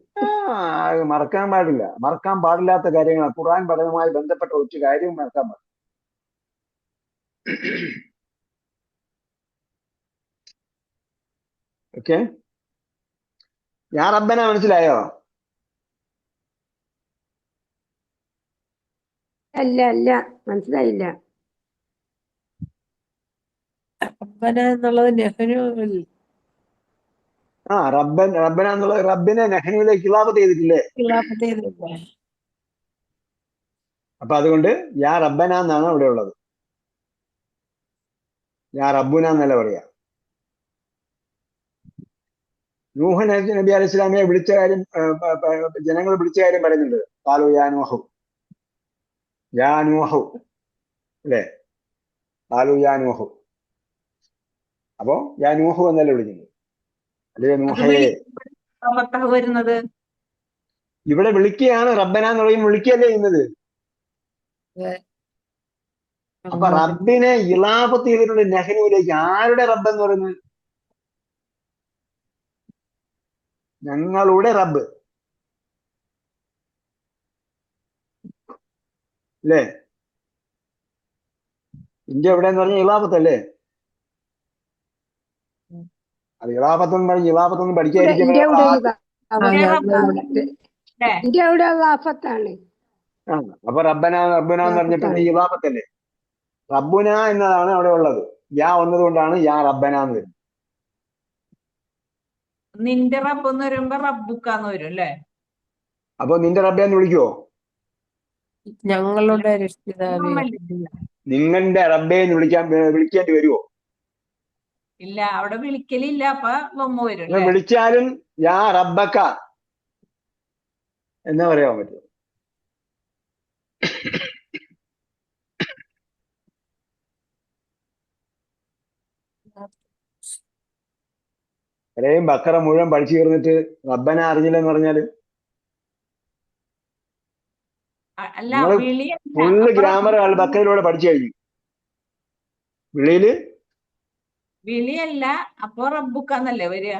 അത് മറക്കാൻ പാടില്ല. മറക്കാൻ പാടില്ലാത്ത കാര്യങ്ങൾ ഖുർആൻ പഠനവുമായി ബന്ധപ്പെട്ട ഒറ്റ കാര്യവും മറക്കാൻ പാടില്ല. ഓക്കെ, യാ റബ്ബന മനസ്സിലായോ? അല്ല മനസ്സിലായില്ല. റബ്ബന എന്നുള്ളത് നെഹ്നുവിൽ റബ്ബന എന്നുള്ളത് റബ്ബിനെ നെഹ്നുവിലേക്ക് ഇലാഫത്ത് ചെയ്തിട്ടില്ലേ? ഇവാഫത്ത് ചെയ്തില്ലേ? അപ്പൊ അതുകൊണ്ട് യാ റബ്ബന എന്നാണ് അവിടെ ഉള്ളത്. യാ റബ്ബുന എന്നല്ല പറയാ. നൂഹ് നബി അലൈഹി ഇസ്ലാമിയെ വിളിച്ച കാര്യം, ജനങ്ങൾ വിളിച്ച കാര്യം പറയുന്നുണ്ട്. കാലു യാ നൂഹു, യാ നൂഹു അല്ലേ? കാലു യാ നൂഹു. അപ്പോ യാ നൂഹു എന്നല്ലേ വിളിക്കുന്നത്, അല്ലേ നൂഹേ. പത്തഹ വരുന്നത് ഇവിടെ വിളിക്കുകയാണ്, റബ്ബന എന്ന് പറയും, വിളിക്കുകയല്ലേ ചെയ്യുന്നത്. അപ്പൊ റബ്ബിനെ ഇലാഫത്ത് ചെയ്തിട്ടുണ്ട് നെഹ്നുവിലേക്ക്. ആരുടെ റബ്ബ് എന്ന് പറയുന്നത്? ഞങ്ങളുടെ റബ്ബ് അല്ലേ? ഇന്ത്യ എവിടെ എന്ന് പറഞ്ഞാൽ ഇലാഫത്തല്ലേ? അത് ഇലാഫത്തൊന്നും പഠിക്കാതിരിക്കാൻ ഇന്ത്യ അവിടെ ആഫത്താണ്. അപ്പൊ റബ്ബന എന്ന് പറഞ്ഞിട്ടുണ്ട്, ഇലാഫത്തല്ലേ? റബ്ബുന എന്നതാണ് അവിടെ ഉള്ളത്. യാ വന്നതുകൊണ്ടാണ് യാ റബ്ബന എന്ന് വരുന്നത്. നിന്റെ റബ്ബ് എന്ന് വരുമ്പോ റബ്ബുക്കാന്ന് വരും അല്ലേ? അപ്പൊ നിന്റെ റബ്ബെ എന്ന് വിളിക്കുവോ? ഞങ്ങളുടെ രക്ഷിതാവേ. നിങ്ങളുടെ റബ്ബെ എന്ന് വിളിക്കേണ്ടി വരുമോ? ഇല്ല, അവിടെ വിളിക്കലില്ല. അപ്പൊ ലൊമ്മ വരും അല്ലേ? വിളിച്ചാലും യാ റബ്ബക്ക എന്ന് പറയാൻ പറ്റുമോ? ഇത്രയും ബക്കറ മുഴുവൻ പഠിച്ചു തീർന്നിട്ട് റബ്ബന അറിഞ്ഞില്ലെന്ന് പറഞ്ഞാല് അല്ല, ഫുള്ള് ഗ്രാമർ ബക്കറിലൂടെ പഠിച്ചു കഴിഞ്ഞു. വിളിയല്ല, അപ്പൊ റബ്ബുക്കാന്നല്ലേ വരിക?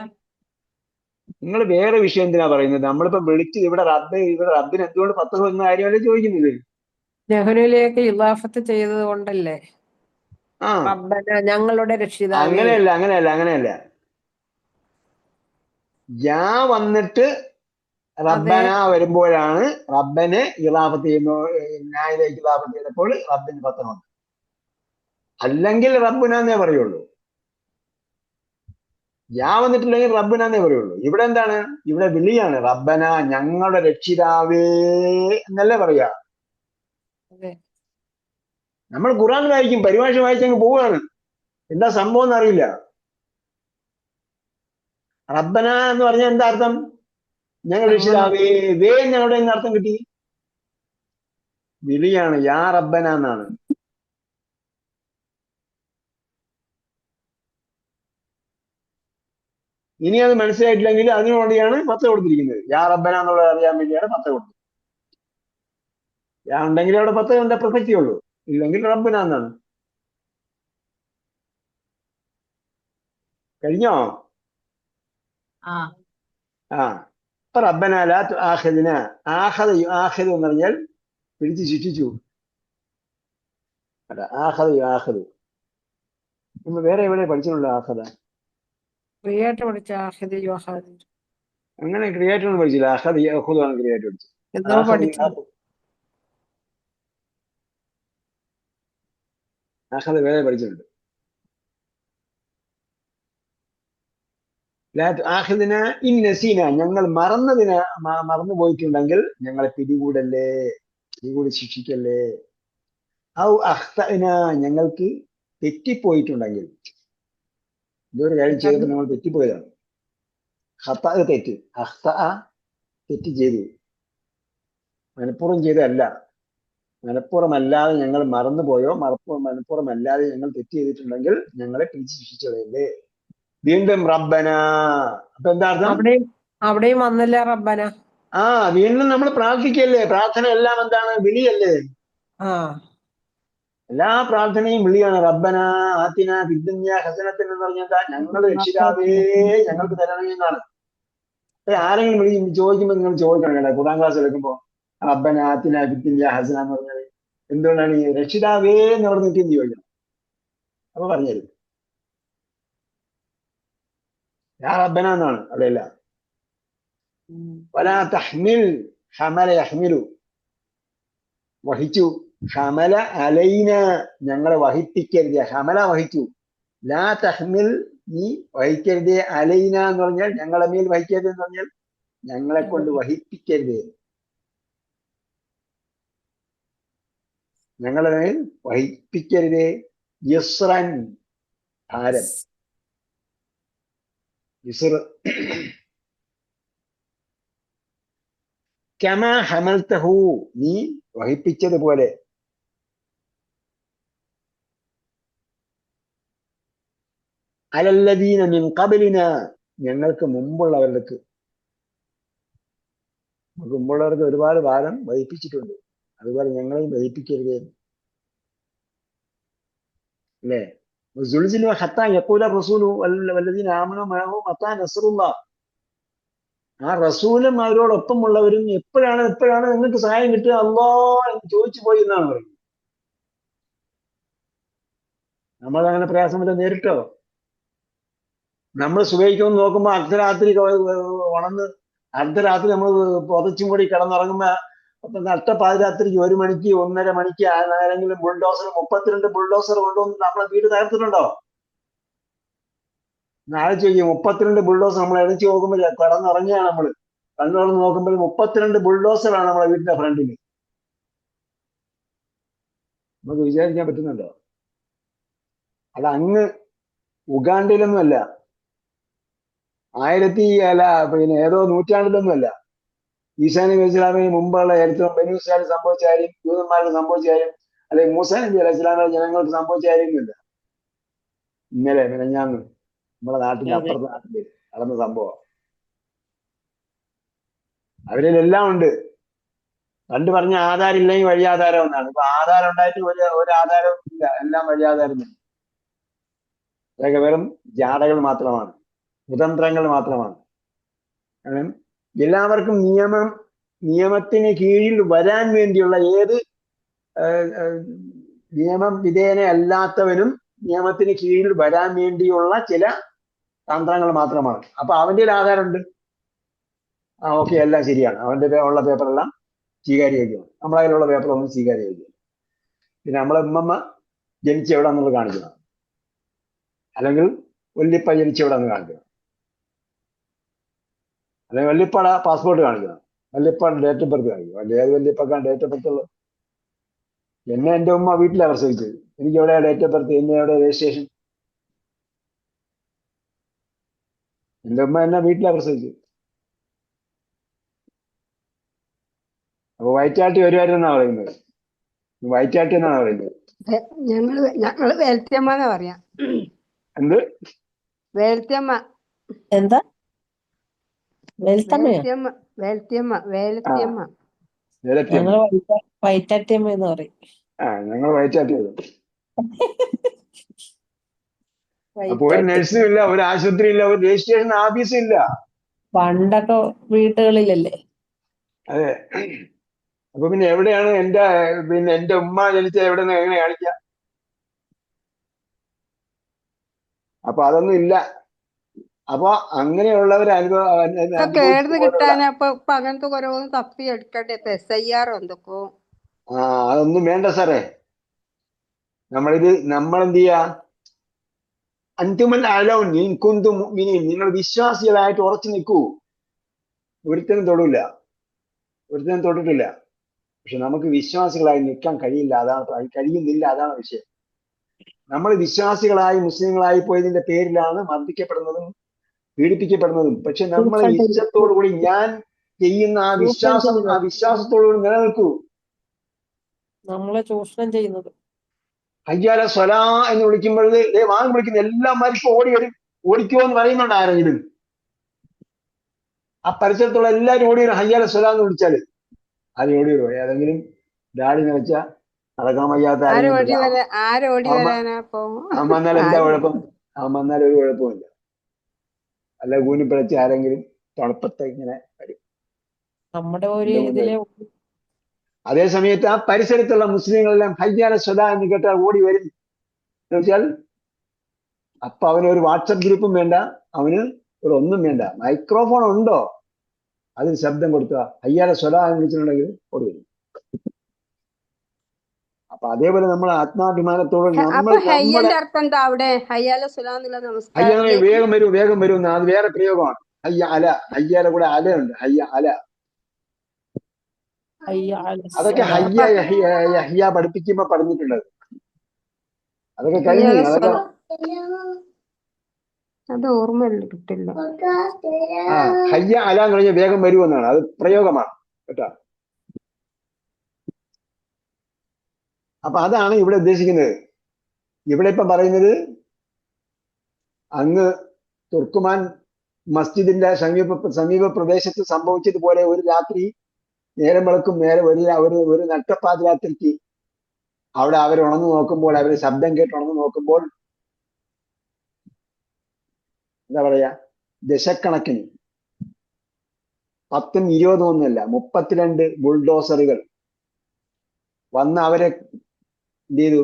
നിങ്ങൾ വേറെ വിഷയം എന്തിനാ പറയുന്നത്? നമ്മളിപ്പോ വിളിച്ച് ഇവിടെ റബ്ബിന് എന്തുകൊണ്ട് 10 എന്ന കാര്യമല്ലേ ചോദിക്കുന്നത്? നെഹ്നുവിലേക്ക് ഇലാഫത്ത് ചെയ്തത് കൊണ്ടല്ലേ റബ്ബന ഞങ്ങളുടെ രക്ഷിതാവേ. അങ്ങനെയല്ല. യാ വന്നിട്ട് റബ്ബന വരുമ്പോഴാണ് റബ്ബനെ ഇലാഫത്ത് ചെയ്യുന്ന, ന്യായിലേക്ക് ഇലാഫത്ത് ചെയ്തപ്പോൾ റബ്ബിന് 10 വന്നു. അല്ലെങ്കിൽ റബ്ബുനാന്നേ പറയുള്ളൂ. യാ വന്നിട്ടില്ലെങ്കിൽ റബ്ബുനാന്നേ പറയുള്ളൂ. ഇവിടെ എന്താണ്? ഇവിടെ വിളിയാണ്. റബ്ബന ഞങ്ങളുടെ രക്ഷിതാവേ എന്നല്ലേ പറയാ. നമ്മൾ ഖുർആൻ വായിക്കും, പരിഭാഷ വായിച്ചങ്ങ് പോവുകയാണ്. എന്താ സംഭവം എന്നറിയില്ല. റബ്ബന എന്ന് പറഞ്ഞാൽ എന്താ അർത്ഥം? ഞങ്ങൾ രക്ഷിതാവേ. വേ ഞങ്ങളുടെ അർത്ഥം കിട്ടി. വിളിയാണ്, യാ റബ്ബന എന്നാണ്. ഇനി അത് മനസ്സിലായിട്ടില്ലെങ്കിൽ അതിനു വേണ്ടിയാണ് 10 കൊടുത്തിരിക്കുന്നത്. യാ റബ്ബന എന്നുള്ളത് അറിയാൻ വേണ്ടിയാണ് 10 കൊടുത്തത്. യാ ഉണ്ടെങ്കിൽ അവിടെ 10 കൊണ്ട് പ്രസക്തി ഉള്ളൂ, ഇല്ലെങ്കിൽ റബ്ബന എന്നാണ്. കഴിഞ്ഞോ? അപ്പൊ റബ്ബന ലാ തുആഖിദ്ന. ആഖിദ് എന്ന് പറഞ്ഞാൽ പിടിച്ച് ശിക്ഷിച്ചു. ആഖിദ് നമ്മൾ വേറെ എവിടെ പഠിച്ചിട്ടുള്ള ആഖിദ? ക്രിയേറ്റ് പഠിച്ച ആഖിദ് യുഹാദ്. അങ്ങനെ ക്രിയേറ്റ് ഒന്നും പഠിച്ചില്ല. ആഖിദ് യഖുദ് ആണ് ക്രിയേറ്റ് പഠിച്ചത്. അഹദ വേറെ പഠിച്ചിട്ടുണ്ട്. ആഹദിന ഇൻ നസീന, ഞങ്ങൾ മറന്നു പോയിട്ടുണ്ടെങ്കിൽ ഞങ്ങളെ പിടികൂടി ശിക്ഷിക്കല്ലേ. ഔ അഖ്തഅന, ഞങ്ങൾക്ക് തെറ്റിപ്പോയിട്ടുണ്ടെങ്കിൽ, ഇതൊരു കാര്യം ചെയ്തപ്പോൾ നമ്മൾ തെറ്റിപ്പോയതാണ്. ഖത തെറ്റ്, അഖ്തഅ തെറ്റ് ചെയ്തു, മനഃപൂർവ്വം ചെയ്തതല്ല. മനഃപൂർവ്വമല്ലാതെ ഞങ്ങൾ മറന്നുപോയോ മനഃപൂർവ്വമല്ലാതെ ഞങ്ങൾ തെറ്റ് ചെയ്തിട്ടുണ്ടെങ്കിൽ ഞങ്ങളെ പിടിച്ച് ശിക്ഷിച്ചതല്ലേ. വീണ്ടും റബ്ബന. അപ്പൊ എന്താ അർത്ഥം? അവിടെയും വന്നില്ല റബ്ബന. വീണ്ടും നമ്മൾ പ്രാർത്ഥിക്കല്ലേ. പ്രാർത്ഥന എല്ലാം എന്താണ്? വിളിയല്ലേ. എല്ലാ പ്രാർത്ഥനയും വിളിയാണ്. റബ്ബന ആതിന ഫിദ്ദുനിയ ഹസനത്തൻ എന്ന് പറഞ്ഞാൽ ഞങ്ങൾ രക്ഷിതാവേ ഞങ്ങൾക്ക് തരണമേ എന്നാണ്. ആരെങ്കിലും ചോദിക്കുമ്പോൾ നിങ്ങൾ ചോദിക്കണം കേട്ടോ. ഖുർആൻ ക്ലാസ് എടുക്കുമ്പോ റബ്ബന ആതിന ഫിദ്ദുനിയ ഹസന എന്ന് പറഞ്ഞാൽ എന്തുകൊണ്ടാണ് ഈ രക്ഷിതാവേ എന്ന് പറഞ്ഞിട്ട് എന്ത് ചോദിക്കണം? അപ്പൊ പറഞ്ഞുതരും. യാ റബ്ബന എന്നാണ് അവിടെയല്ല. വലാ തഹ്മിൽ, ഹമല യഹ്മിലു, വഹിച്ചു. ഹമല അലൈന, ഞങ്ങളെ വഹിപ്പിക്കരുത്. ഹമല വഹിച്ചു. ലാ തഹ്മിൽ, നീ വഹിക്കരുത്. അലൈന എന്ന് പറഞ്ഞാൽ ഞങ്ങളെ മേൽ വഹിക്കരുത് എന്ന് പറഞ്ഞാൽ ഞങ്ങളെ കൊണ്ട് വഹിപ്പിക്കരുത്. ഞങ്ങളെ മേൽ വഹിപ്പിക്കരുത്. യസ്റൻ, ഭാരം. യസ്ർ കമാ ഹമൽതഹു, നീ വഹിപ്പിച്ചതുപോലെ. അലല്ലദീന മിൻ ഖബ്ലിന, ഞങ്ങൾക്ക് മുമ്പുള്ളവർക്ക്. മുമ്പുള്ളവർക്ക് ഒരുപാട് ഭാരം വഹിപ്പിച്ചിട്ടുണ്ട്, അതുപോലെ ഞങ്ങളെയും വഹിപ്പിക്കരുത് അല്ലേ. സുൽസിലു ഹത്താ യഖൂല റസൂലു വല്ലദീന ആമനൂ മഅഹു മത്താ നസ്റുല്ലാഹ്. ആ റസൂലും അവരോടൊപ്പമുള്ളവരും എപ്പോഴാണ് നിങ്ങൾക്ക് സഹായം കിട്ടുക അല്ലാഹ് എന്ന് ചോദിച്ചു പോയി എന്നാണ് പറയുന്നത്. നമ്മളങ്ങനെ പ്രയാസമില്ല നേരിട്ടോ. നമ്മൾ സുഖിക്കുമെന്ന് നോക്കുമ്പോൾ അർദ്ധരാത്രി ഉണർന്ന് അർദ്ധരാത്രി നമ്മൾ പുതച്ചും കൂടി കിടന്നുറങ്ങുമ്പോ നട്ടപ്പാതിരാത്രിക്ക് 1 മണിക്ക് 1:30 മണിക്ക് ആരെങ്കിലും ബുൾഡോസർ 32 ബുൾഡോസർ കൊണ്ടുവന്ന് നമ്മളെ വീട് തകർത്തിട്ടുണ്ടോ? നാളെ ചോദിക്കും. 32 ബുൾഡോസർ നമ്മൾ എണിച്ച് നോക്കുമ്പോൾ കിടന്നുറങ്ങിയാണ്. നമ്മൾ കണ്ണുറന്ന് നോക്കുമ്പോൾ 32 ബുൾഡോസറാണ് നമ്മളെ വീടിന്റെ ഫ്രണ്ടിൽ. നമുക്ക് വിചാരിക്കാൻ പറ്റുന്നുണ്ടോ? അത് അങ്ങ് ഉഗാണ്ടയിലൊന്നുമല്ല, ഏതോ നൂറ്റാണ്ടിലൊന്നുമല്ല. ഈസാ നബി ഇസ്ലാമിന് മുമ്പുള്ള ചരിത്രം ബനൂ ഇസ്രായേൽ സംഭവിച്ച കാര്യം, യൂതന്മാർക്ക് സംഭവിച്ച കാര്യം, അല്ലെങ്കിൽ മൂസാ നബി അലൈഹി ഇസ്ലാമിലെ ജനങ്ങൾക്ക് സംഭവിച്ച കാര്യമൊന്നുമില്ല. ഇന്നലെ മിനഞ്ഞാന്ന് നമ്മുടെ നാട്ടിന്റെ അപ്പുറത്തെ നാട്ടില് നടന്ന സംഭവം. അവരിലെല്ലാം ഉണ്ട്. പണ്ട് പറഞ്ഞ ആധാരം ഇല്ലെങ്കിൽ വഴിയാധാരം എന്നാണ്. ഇപ്പൊ ആധാരം ഉണ്ടായിട്ട് ഒരു ആധാരവും ഇല്ല, എല്ലാം വഴിയാധാരം തന്നെ. അതൊക്കെ വെറും ജാടകൾ മാത്രമാണ്, കുതന്ത്രങ്ങൾ മാത്രമാണ്. കാരണം എല്ലാവർക്കും നിയമത്തിന് കീഴിൽ വരാൻ വേണ്ടിയുള്ള ഏത് നിയമം വിധേയന അല്ലാത്തവനും നിയമത്തിന് കീഴിൽ വരാൻ വേണ്ടിയുള്ള ചില തന്ത്രങ്ങൾ മാത്രമാണ്. അപ്പൊ അവന്റെ ഒരു ആധാരമുണ്ട്. ഓക്കെ, എല്ലാം ശരിയാണ്, അവന്റെ ഉള്ള പേപ്പറെല്ലാം സ്വീകാര്യമായിരിക്കും. നമ്മളെ കയ്യിലുള്ള പേപ്പറൊന്നും സ്വീകാര്യമായിരിക്കും. പിന്നെ നമ്മളെ ഉമ്മമ്മ ജനിച്ച എവിടെ എന്നുള്ളത് കാണിക്കണം, അല്ലെങ്കിൽ വല്യപ്പ ജനിച്ച എവിടെ എന്ന് കാണിക്കണം, അല്ലെങ്കിൽ വല്യപ്പയുടെ പാസ്പോർട്ട് കാണിക്കണം, വല്യപ്പയുടെ ഡേറ്റ് ഓഫ് ബർത്ത് കാണിക്കണം. ഏത് വല്യപ്പക്കാണ് ഡേറ്റ് ഓഫ് ബർത്ത് ഉള്ളത്? എന്റെ ഉമ്മ വീട്ടിലാണ് പ്രസവിച്ചത്. എനിക്ക് എവിടെയാ ഡേറ്റ് ഓഫ് ബർത്ത്? എവിടെ രജിസ്ട്രേഷൻ? എന്റെ ഉമ്മ എന്നെ വീട്ടിലാണ് പ്രസവിച്ചത്. അപ്പൊ വയറ്റാട്ടി വരുമായിരുന്നാ പറയുന്നത്. വയറ്റാട്ടി എന്നാണ് പറയുന്നത്. ഞങ്ങള് വേൽത്തിയമ്മ എന്നാ പറയാ. എന്താ വേൽത്തിയമ്മ. വൈറ്റാറ്റിയമ്മ എന്ന് പറയും. ഞങ്ങൾ വയറ്റാട്ടി വരും. അപ്പൊ ഒരു നഴ്സും ഇല്ല, ഒരു ആശുപത്രി ഇല്ല, ഒരു രജിസ്ട്രേഷൻ ഓഫീസും ഇല്ല. പണ്ടൊക്കെ വീട്ടുകളിലല്ലേ. അതെ. അപ്പൊ പിന്നെ എവിടെയാണ് എന്റെ ഉമ്മ ജനിച്ച എവിടെ നിന്ന് എങ്ങനെ കാണിക്കാം? അപ്പൊ അതൊന്നും ഇല്ല. അപ്പൊ അങ്ങനെയുള്ളവർ കേടുന്ന് കിട്ടാൻ അപ്പൊ അങ്ങനത്തെ ഓരോന്ന് തപ്പി എടുക്കട്ടെ. SIR എന്തൊക്കെയോ. അതൊന്നും വേണ്ട സാറേ. നമ്മളെന്ത് ചെയ്യാ? അൻതുമൽ അലൗൻ ഇൻ കുന്തും മുഅ്മിനീൻ, നിങ്ങൾ വിശ്വാസികളായിട്ട് ഉറച്ചു നിൽക്കൂ. ഒരുത്തനും തൊട്ടിട്ടില്ല. പക്ഷെ നമുക്ക് വിശ്വാസികളായി നിൽക്കാൻ കഴിയുന്നില്ല. അതാണ് വിഷയം. നമ്മൾ വിശ്വാസികളായി മുസ്ലിങ്ങളായി പോയതിന്റെ പേരിലാണ് മർദ്ദിക്കപ്പെടുന്നതും പീഡിപ്പിക്കപ്പെടുന്നതും. പക്ഷെ നമ്മൾ ഇഷ്ടത്തോടു കൂടി ഞാൻ ചെയ്യുന്ന ആ വിശ്വാസത്തോടുകൂടി നിലനിൽക്കൂ. നമ്മളെ ചൂഷണം ചെയ്യുന്നത്. ഹയ്യാല സ്വലാ എന്ന് വിളിക്കുമ്പോഴേ വാങ്ങി വിളിക്കുന്ന എല്ലാമാരും ഇപ്പൊ ഓടിക്കോ എന്ന് പറയുന്നുണ്ട് ആരെങ്കിലും? ആ പരിസരത്തുള്ള എല്ലാവരും ഓടി വരും. ഹയ്യാല സ്വലാ എന്ന് വിളിച്ചാല് ആരും ഓടി വരുമോ? ഏതെങ്കിലും ഡാഡി വെച്ച നടക്കാൻ വയ്യാത്ത ആരോടി ആരെങ്കിലും വരാനാ അപ്പൊ? അവൻ വന്നാൽ എന്താ കുഴപ്പം? അവൻ വന്നാൽ ഒരു കുഴപ്പമില്ല. അല്ല കൂനിപ്പിഴച്ച് ആരെങ്കിലും തണുപ്പത്ത് ഇങ്ങനെ വരും. നമ്മുടെ ഒരു ഇതിലെ അതേ സമയത്ത് ആ പരിസരത്തുള്ള മുസ്ലിങ്ങളെല്ലാം ഹയ്യാല സ്വലാ എന്ന് കേട്ടാൽ ഓടി വരും എന്ന് വെച്ചാൽ അപ്പൊ അവന് ഒരു വാട്സപ്പ് ഗ്രൂപ്പും വേണ്ട, അവന് ഒരു ഒന്നും വേണ്ട. മൈക്രോഫോൺ ഉണ്ടോ അതിന് ശബ്ദം കൊടുക്കുക, ഹയ്യാല സ്വലാ എന്ന് വിളിച്ചിട്ടുണ്ടെങ്കിൽ ഓടി വരും. അപ്പൊ അതേപോലെ നമ്മൾ ആത്മാഭിമാനത്തോടെ ഹയ്യന്റെ അർത്ഥം എന്താ അവിടെ? ഹയ്യാല സ്വലാ എന്നുള്ള നമസ്കാരം ഹയ്യാല വേഗം വരും അത് വേറെ പ്രയോഗമാണ്. ഹയ്യ അല, ഹയ്യാല കൂടെ അലയുണ്ട്. ഹയ്യ അല, അതൊക്കെ ഹയ്യ യഹ്യ പഠിപ്പിക്കുമ്പോ പറഞ്ഞിട്ടുള്ളത്. അതൊക്കെ കഴിഞ്ഞു. അതൊക്കെ അത് ഓർമ്മ കിട്ടില്ല. ഹയ്യ അല എന്ന് പറഞ്ഞാൽ വേഗം വരുമെന്നാണ്, അത് പ്രയോഗമാണ് കേട്ടോ. അപ്പൊ അതാണ് ഇവിടെ ഉദ്ദേശിക്കുന്നത്. ഇവിടെ ഇപ്പം പറയുന്നത് അങ്ങ് തുർക്കുമാൻ മസ്ജിദിന്റെ സമീപ പ്രദേശത്ത് സംഭവിച്ചതുപോലെ ഒരു രാത്രി നേരം വെളുക്കും നേരെ ഒരു നട്ടപ്പാതിരാത്രിക്ക് അവിടെ അവർ ഉണർന്നു നോക്കുമ്പോൾ, അവര് ശബ്ദം കേട്ട് ഉണർന്നു നോക്കുമ്പോൾ എന്താ പറയാ, ദശക്കണക്കിന് 10ഉം 20ഉം ഒന്നുമല്ല 32 ബുൾഡോസറുകൾ വന്ന് അവരെ എന്ത് ചെയ്തു?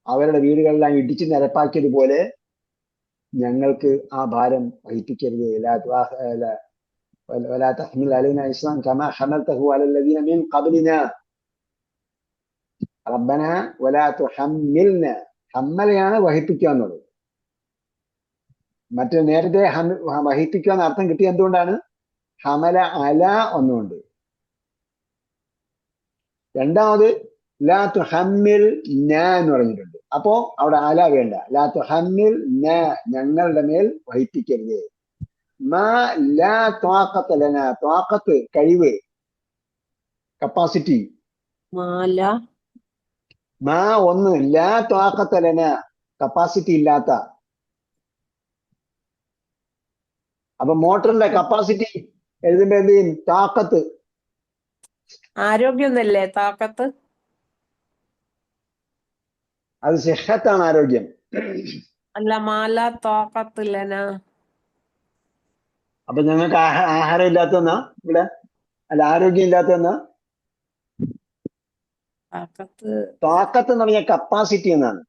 അവരുടെ വീടുകളെല്ലാം ഇടിച്ചു നിരപ്പാക്കിയതുപോലെ ഞങ്ങൾക്ക് ആ ഭാരം വഹിപ്പിക്കരുത്. ولا تحمل علينا إصرا كما حملته على الذين من قبلنا ربنا ولا تحملنا. ഹമ്മലയാണ് വഹിപ്പിക്കുക എന്നുള്ളത്. മറ്റു നേരത്തെ വഹിപ്പിക്കുക എന്ന അർത്ഥം കിട്ടിയ എന്തുകൊണ്ടാണ്? ഹമല അല ഒന്നുകൊണ്ട്. രണ്ടാമത് ലാ തുഹമ്മിൽ ന എന്ന് പറഞ്ഞിട്ടുണ്ട്. അപ്പോ അവിടെ അല വേണ്ട. ലാ തുഹമ്മിൽ ന, ഞങ്ങളുടെ മേൽ വഹിപ്പിക്കരുത്. മാ ലാ ത്വാഖത്ത ലന, ത്വാഖത്ത് കഴിവ്, കപ്പാസിറ്റി. മാ ഒന്ന്, ലാ ത്വാഖത്ത ലന കപ്പാസിറ്റി ഇല്ലാത്ത. അപ്പൊ മോട്ടറിന്റെ കപ്പാസിറ്റി എഴുതുമ്പോ എന്ത് ചെയ്യും? താക്കത്ത്. ആരോഗ്യം എന്നല്ലേ താക്കത്ത്? അത് സിഹത്താണ്, ആരോഗ്യം. അല്ല, മാല താക്കത്തില്ലന. അപ്പൊ ഞങ്ങൾക്ക് ആഹാരം ഇല്ലാത്തന്നാ ഇവിടെ? അല്ല, ആരോഗ്യം ഇല്ലാത്തന്നാ? താക്കത്ത് എന്ന് പറഞ്ഞാൽ കപ്പാസിറ്റി എന്നാണ്.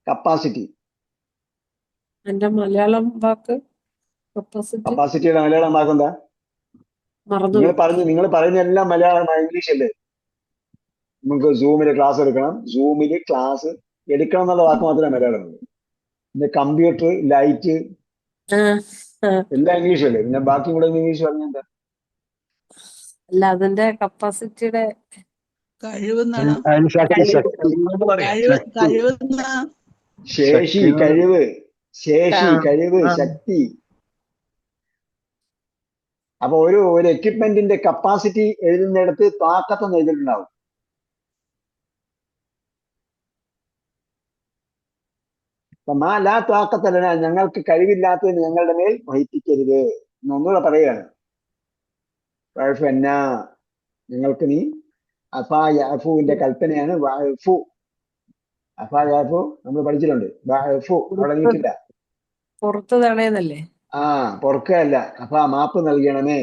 കപ്പാസിറ്റി എന്റെ മലയാളം വാക്ക് കപ്പാസിറ്റിയുടെ മലയാളം വാക്ക് എന്താ? നിങ്ങൾ പറയുന്ന എല്ലാം മലയാളം, ഇംഗ്ലീഷ് അല്ലേ? നമുക്ക് സൂമില് ക്ലാസ് എടുക്കണം, സൂമില് ക്ലാസ് എടുക്കണം എന്നുള്ള വാക്ക് മാത്രമേ മലയാളം ഉള്ളൂ. പിന്നെ കമ്പ്യൂട്ടർ, ലൈറ്റ് എല്ലാം ഇംഗ്ലീഷ് അല്ലേ? പിന്നെ ബാക്കി കൂടെ ഇംഗ്ലീഷ് പറഞ്ഞെന്താ? അല്ല, അതിന്റെ കപ്പാസിറ്റിയുടെ ശേഷി, കഴിവ്, ശക്തി. അപ്പൊ ഒരു എക്യുപ്മെന്റിന്റെ കപ്പാസിറ്റി എഴുതുന്നിടത്ത് താക്കത്തെന്ന് എഴുതിയിട്ടുണ്ടാവും. ലാ താക്കത്തല്ല, ഞങ്ങൾക്ക് കഴിവില്ലാത്തതിന് ഞങ്ങളുടെ മേൽ വഹിപ്പിക്കരുത് എന്നൊന്നുകൂടെ പറയുകയാണ്. ഞങ്ങൾക്ക് നീ അഫാ യാഫുവിന്റെ കൽപ്പനയാണ്. വാഫു, അഫാ യാഫു നമ്മൾ പഠിച്ചിട്ടുണ്ട്. വാഫു അവിടെ നീട്ടില്ല, പുറത്ത് തടയുന്നല്ലേ? പൊറുക്കല്ല. അഫാ മാപ്പ് നൽകണമേ.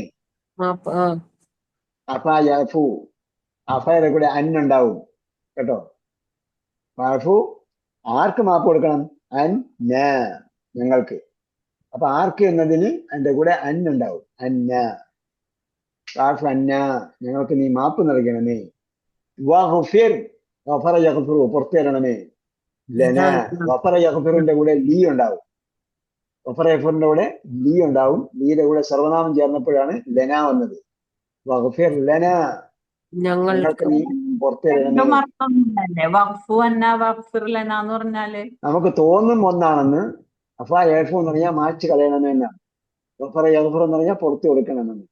അഫാ യാഫു, അഫയുടെ കൂടെ അന്നുണ്ടാവും കേട്ടോ. വാഫു, ആർക്ക് മാപ്പ് കൊടുക്കണം? ഞങ്ങൾക്ക്. അപ്പൊ ആർക്ക് എന്നതിന് അതിന്റെ കൂടെ അന്നുണ്ടാവും. വാഫു അന്ന, ഞങ്ങൾക്ക് നീ മാപ്പ് നൽകണമേ. വഗ്ഫിർ, ഗഫറ യഗ്ഫിറു പുറത്തു തരണമേ, ലന ഗഫറ യഗ്ഫിറുവിന്റെ കൂടെ ലീ ഉണ്ടാവും. ഗഫറ യഗ്ഫിറിന്റെ കൂടെ ലീ ഉണ്ടാവും. ലീയുടെ കൂടെ സർവനാമം ചേർന്നപ്പോഴാണ് ലന വന്നത്. വഗ്ഫിർ ലന ഞങ്ങൾക്ക് ഞങ്ങൾക്ക് നീ പുറത്തു തരണമേ. രണ്ടും അർത്ഥമൊന്നുമില്ലല്ലേ? വഖഫു അന്ന വഖഫിർ ലന എന്ന് പറഞ്ഞാല് നമുക്ക് തോന്നും ഒന്നാണെന്ന്. അഫ യഗ്ഫു എന്ന് പറഞ്ഞാൽ മായ്ച്ചു കളയണമെന്നാണ്. ഗഫറ യഗ്ഫിറു എന്ന് പറഞ്ഞാൽ പുറത്തു കൊടുക്കണമെന്ന്.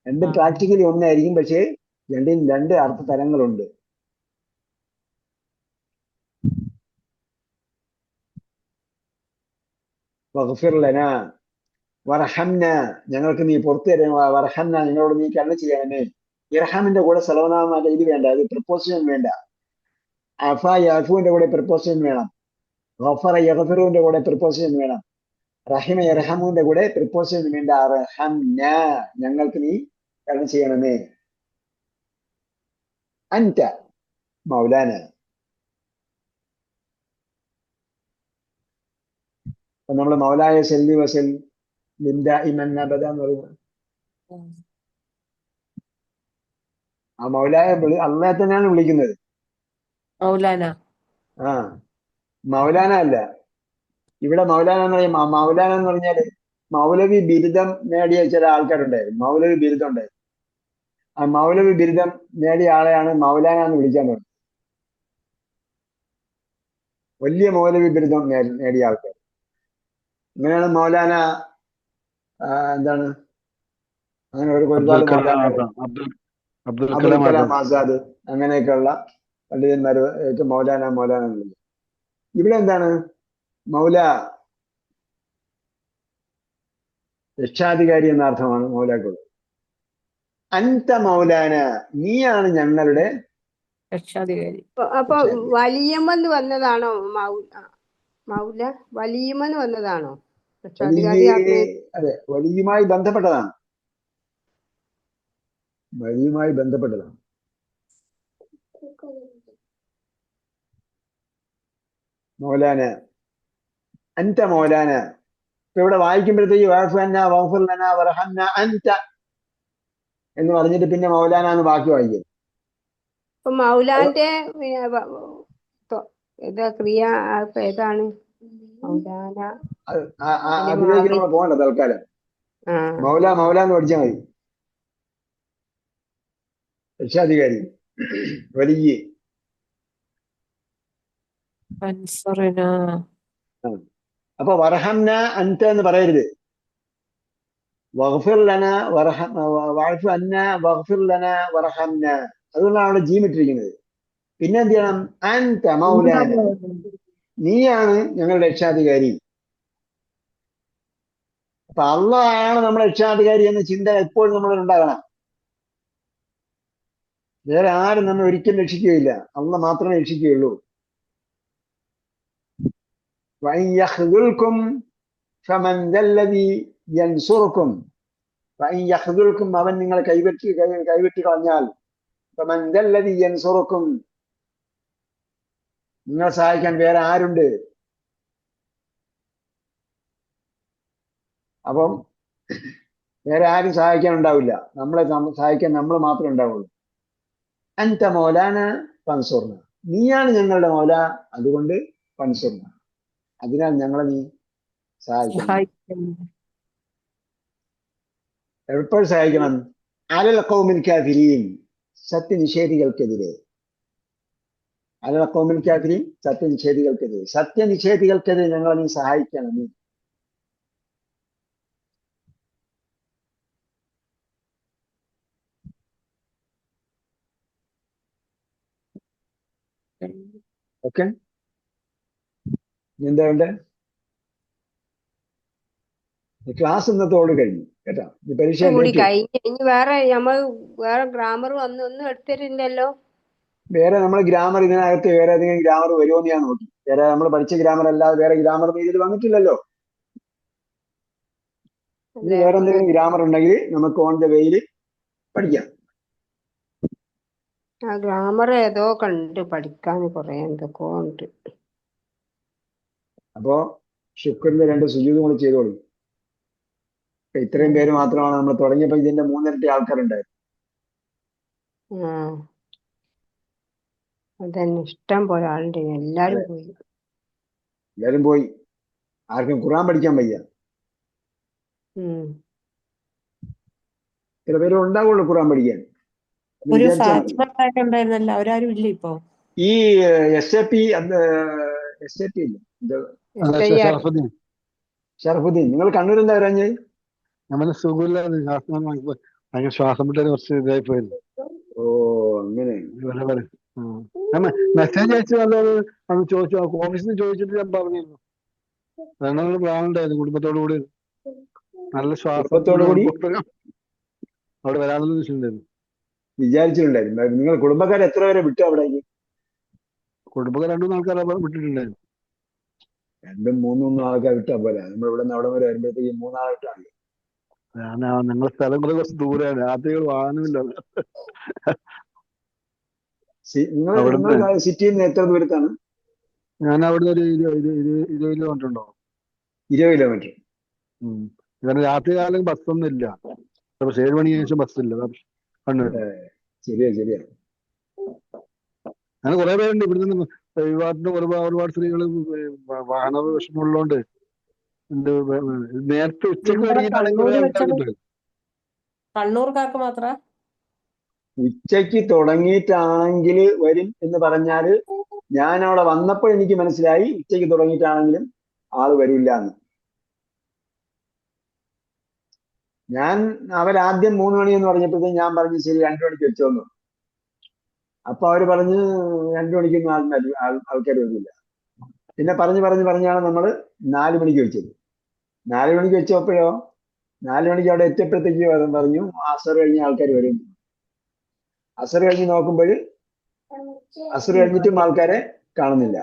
രണ്ടും പ്രാക്ടിക്കലി ഒന്നായിരിക്കും, പക്ഷേ രണ്ടിനും രണ്ട് അർത്ഥ തലങ്ങളുണ്ട്. വഗ്ഫിർ ലന വർഹംന ഞങ്ങൾക്ക് നീ പുറത്തു തരണമേ. വർഹംന ഞങ്ങളോട് നീ കരുണ ചെയ്യണമേ. ഇർഹമിന്റെ കൂടെ സർവനാമ ഇത് വേണ്ട, അത് പ്രിപ്പോസിഷൻ വേണ്ട. അഫ യഗ്ഫുവിന്റെ കൂടെ പ്രിപ്പോസിഷൻ വേണം. ഗഫറ യഗ്ഫിറുവിന്റെ കൂടെ പ്രിപ്പോസിഷൻ വേണം. റഹിമ യർഹമുവിന്റെ കൂടെ പ്രിപ്പോസിഷൻ വേണ്ട. റഹംന ഞങ്ങൾക്ക് നീ കരുണ ചെയ്യണമേ. അൻത മൗലാന. അപ്പൊ നമ്മള് മൗലായ സല്ലി വസൽ ലിന്ദ ഇമൻ അബദ എന്ന് പറയുന്നത് ആ മൗലായ അള്ളാഹെ തന്നെയാണ് വിളിക്കുന്നത്. മൗലാന. ആ മൗലാന അല്ല. ഇവിടെ മൗലാന എന്ന് പറയുമ്പോൾ മൗലാന എന്ന് പറഞ്ഞാല് മൗലവി ബിരുദം നേടിയ ചില ആൾക്കാരുണ്ടായിരുന്നു. മൗലവി ബിരുദം ഉണ്ടായിരുന്നു. ആ മൗലവി ബിരുദം നേടിയ ആളെയാണ് മൗലാന എന്ന് വിളിക്കാൻ തുടങ്ങി. വലിയ മൗലവി ബിരുദം നേടിയ ആൾക്കാർ. അങ്ങനെയാണ് മൗലാന എന്താണ് അങ്ങനെ ഒരുപാട് മൗലാനകൾ, അബ്ദുൽ അബുൽ കലാം കലാം ആസാദ് അങ്ങനെയൊക്കെയുള്ള പണ്ഡിതന്മാര് മൗലാന മൗലാന എന്ന് വിളിക്കും. ഇവിടെ എന്താണ് മൗല രക്ഷാധികാരി എന്ന അർത്ഥമാണ് മൗലാക്കുള്ളത്. അൻത മൗലാന നീയാണ് ഞങ്ങളുടെ രക്ഷാധികാരി. അപ്പൊ വലിയമെന്ന് വന്നതാണോ മൗല? വലിയമെന്ന് വന്നതാണോ രക്ഷാധികാരി? അതെ, വലിയുമായി ബന്ധപ്പെട്ടതാണ്. വലിയുമായി ബന്ധപ്പെട്ടതാണ്. മൗലാന അൻത മൗലാന. ഇപ്പൊ ഇവിടെ വായിക്കുമ്പോഴത്തേക്ക് അൻത എന്ന് പറഞ്ഞിട്ട് പിന്നെ മൗലാന എന്ന് ബാക്കി വായിക്കും. ഇപ്പൊ മൗലാന്റെ ക്രിയ ഏതാണ്? മൗലാന അതിലേക്ക് നമ്മൾ പോകണ്ട തൽക്കാലം. മൗല മൗല എന്ന് പഠിച്ചാൽ മതി. രക്ഷാധികാരി വലിയ. അപ്പൊ വർഹംന അൻത എന്ന് പറയരുത്. വഗ്ഫിർ ലന വഅഫു അന്ന വഗ്ഫിർ ലന വർഹംന. അതുകൊണ്ടാണ് അവിടെ ജീം ഇട്ടിരിക്കുന്നത്. പിന്നെ എന്ത് ചെയ്യണം? അൻത മൗലാന നീയാണ് ഞങ്ങളുടെ രക്ഷാധികാരി. അപ്പൊ അള്ളാഹാണ് നമ്മുടെ രക്ഷാധികാരി എന്ന ചിന്ത എപ്പോഴും നമ്മളിൽ ഉണ്ടാകണം. വേറെ ആരും നമ്മൾ ഒരിക്കലും രക്ഷിക്കുകയില്ല, അള്ളാഹ് മാത്രമേ രക്ഷിക്കുകയുള്ളൂ. അവൻ നിങ്ങളെ കൈവിട്ട് കളഞ്ഞാൽ നിങ്ങളെ സഹായിക്കാൻ വേറെ ആരുണ്ട്? അപ്പം വേറെ ആരും സഹായിക്കാൻ ഉണ്ടാവില്ല. നമ്മളെ സഹായിക്കാൻ നമ്മൾ മാത്രമേ ഉണ്ടാവുള്ളൂ. അൻത മൗലാന ഫൻസുർന നീയാണ് ഞങ്ങളുടെ മൗല, അതുകൊണ്ട് ഫൻസുർന അതിനാൽ ഞങ്ങളെ നീ സഹായിക്കണം. എപ്പോഴും സഹായിക്കണം. അലൽ ഖൗമിൽ കാഫിരീൻ സത്യനിഷേധികൾക്കെതിരെ. അലൽ ഖൗമിൽ കാഫിരീൻ സത്യനിഷേധികൾക്കെതിരെ. സത്യനിഷേധികൾക്കെതിരെ ഞങ്ങളെ നീ സഹായിക്കണം. നീ ഓക്കെ. എന്താ വേണ്ടേ? ക്ലാസ് ഇന്നത്തോട് കഴിഞ്ഞു കേട്ടോ. പരീക്ഷ ഇനി വേറെ ഗ്രാമർ ഒന്നും എടുത്തിട്ടില്ലല്ലോ. വേറെ നമ്മൾ ഗ്രാമർ ഇതിനകത്ത് വേറെ ഏതെങ്കിലും ഗ്രാമർ വരുമോ എന്ന് ഞാൻ നോക്കി. വേറെ നമ്മൾ പഠിച്ച ഗ്രാമർ അല്ലാതെ വേറെ ഗ്രാമർ ഇതിൽ വന്നിട്ടില്ലല്ലോ. ഇനി വേറെ എന്തെങ്കിലും ഗ്രാമർ ഉണ്ടെങ്കിൽ നമുക്ക് ഓൺ ദ വേയിൽ പഠിക്കാം. ഗ്രാമർ ഏതോ കണ്ട് പഠിക്കാൻ കുറെ എന്തൊക്കെ ഉണ്ട്. അപ്പോ ശുക്രിന്റെ 2 സുജൂദും കൂടി ചെയ്തോളൂ. ഇത്രയും പേര് മാത്രമാണ് നമ്മൾ തുടങ്ങിയപ്പോ ഇതിന്റെ 3 ഇരട്ടി ആൾക്കാരുണ്ടായിരുന്നു. അതന്നെ ഇഷ്ടം പോലെ ആളുണ്ട്, എല്ലാരും പോയി. എല്ലാരും പോയി, ആർക്കും ഖുർആൻ പഠിക്കാൻ വയ്യ. ഉം. ചില പേര് ഉണ്ടാവുള്ളൂ ഖുർആൻ പഠിക്കാൻ. അത് ഒരു വിചാരിച്ചാൽ മതി. ഫാത്തിമ ഉണ്ടായിരുന്നല്ലോ, അവരാരും ഇല്ല ഇപ്പൊ. ഈ SAP SAP ഇല്ല, ഇത് SIR. ഷറഫുദ്ദീൻ, നിങ്ങൾ കണ്ണൂർ എന്താ വരാഞ്ഞ്? നമ്മള് സുഖമില്ലാതെ ശ്വാസം ഭയങ്കര ശ്വാസം വിട്ടാല് കുറച്ച് ഇതായി പോയിരുന്നു. ഓ അങ്ങനെ. മെസ്സേജ് അയച്ചു നല്ലത് അന്ന് ചോദിച്ചു, ഓഫീസിൽ നിന്ന് ചോദിച്ചിട്ട് ഞാൻ പറഞ്ഞിരുന്നു. ഞങ്ങൾ പ്ലാൻ ഉണ്ടായിരുന്നു കുടുംബത്തോടു കൂടി നല്ല ശ്വാസം കുടുംബത്തോടു കൂടി അവിടെ വരാനുള്ള വിഷയമുണ്ടായിരുന്നു. വിചാരിച്ചിട്ടുണ്ടായിരുന്നു. നിങ്ങൾ കുടുംബക്കാരെ എത്ര പേരെ വിട്ടു അവിടേക്ക്? കുടുംബക്കാർ 2-3 ആൾക്കാരെ വിട്ടിട്ടുണ്ടായിരുന്നു. 2-3 ആൾക്കാർ വിട്ടാ പോലെ. നമ്മൾ ഇവിടെ നിന്ന് അവിടെ വരെ വരുമ്പോഴത്തേക്ക് 3 ആളെ വിട്ടാണ്. ഞങ്ങളുടെ സ്ഥലം കുറച്ച് ദൂരെയാണ്, രാത്രികൾ വാഹനമില്ല. നിങ്ങൾ സിറ്റിയിൽ നിന്ന് എത്ര ദൂരത്താണ്? ഞാൻ അവിടുന്ന് ഒരു 20 കിലോമീറ്റർ ഉണ്ടോ. 20 കിലോമീറ്റർ. കാരണം രാത്രി കാലം ബസ്സൊന്നും ഇല്ല. 7 മണിക്ക് ശേഷം ബസ്സില്ല കണ്ണൂർ. ശരിയാ. അങ്ങനെ കുറെ പേരുണ്ട് ഇവിടുന്ന് വിവാഹത്തിന് ഒരുപാട് സ്ത്രീകൾ വാഹന വിഷമമുള്ളതുകൊണ്ട് നേരത്തെ ഉച്ചക്ക് തുടങ്ങിയിട്ടാണെങ്കിൽ കുറെ ആൾക്കാർ കിട്ടും. കണ്ണൂർക്കാർക്ക് മാത്ര ഉച്ചയ്ക്ക് തുടങ്ങിയിട്ടാണെങ്കിൽ വരും എന്ന് പറഞ്ഞാല്, ഞാൻ അവിടെ വന്നപ്പോൾ എനിക്ക് മനസ്സിലായി ഉച്ചയ്ക്ക് തുടങ്ങിയിട്ടാണെങ്കിലും ആള് വരില്ല എന്ന്. അവരാദ്യം 3 മണി എന്ന് പറഞ്ഞപ്പോഴത്തേക്കും ഞാൻ പറഞ്ഞു ശരി 2 മണിക്ക് വെച്ചോന്നു. അപ്പൊ അവര് പറഞ്ഞ് 2 മണിക്കൊന്നും ആൾക്കാർ വരില്ല. പിന്നെ പറഞ്ഞാണ് നമ്മള് 4 മണിക്ക് വെച്ചത്. 4 മണിക്ക് വെച്ചപ്പോഴോ 4 മണിക്ക് അവിടെ എത്തിയപ്പോഴത്തേക്ക് പറഞ്ഞു അസർ കഴിഞ്ഞ ആൾക്കാർ വരും. അസർ കഴിഞ്ഞ് നോക്കുമ്പോൾ അസർ കഴിഞ്ഞിട്ടും ആൾക്കാരെ കാണുന്നില്ല.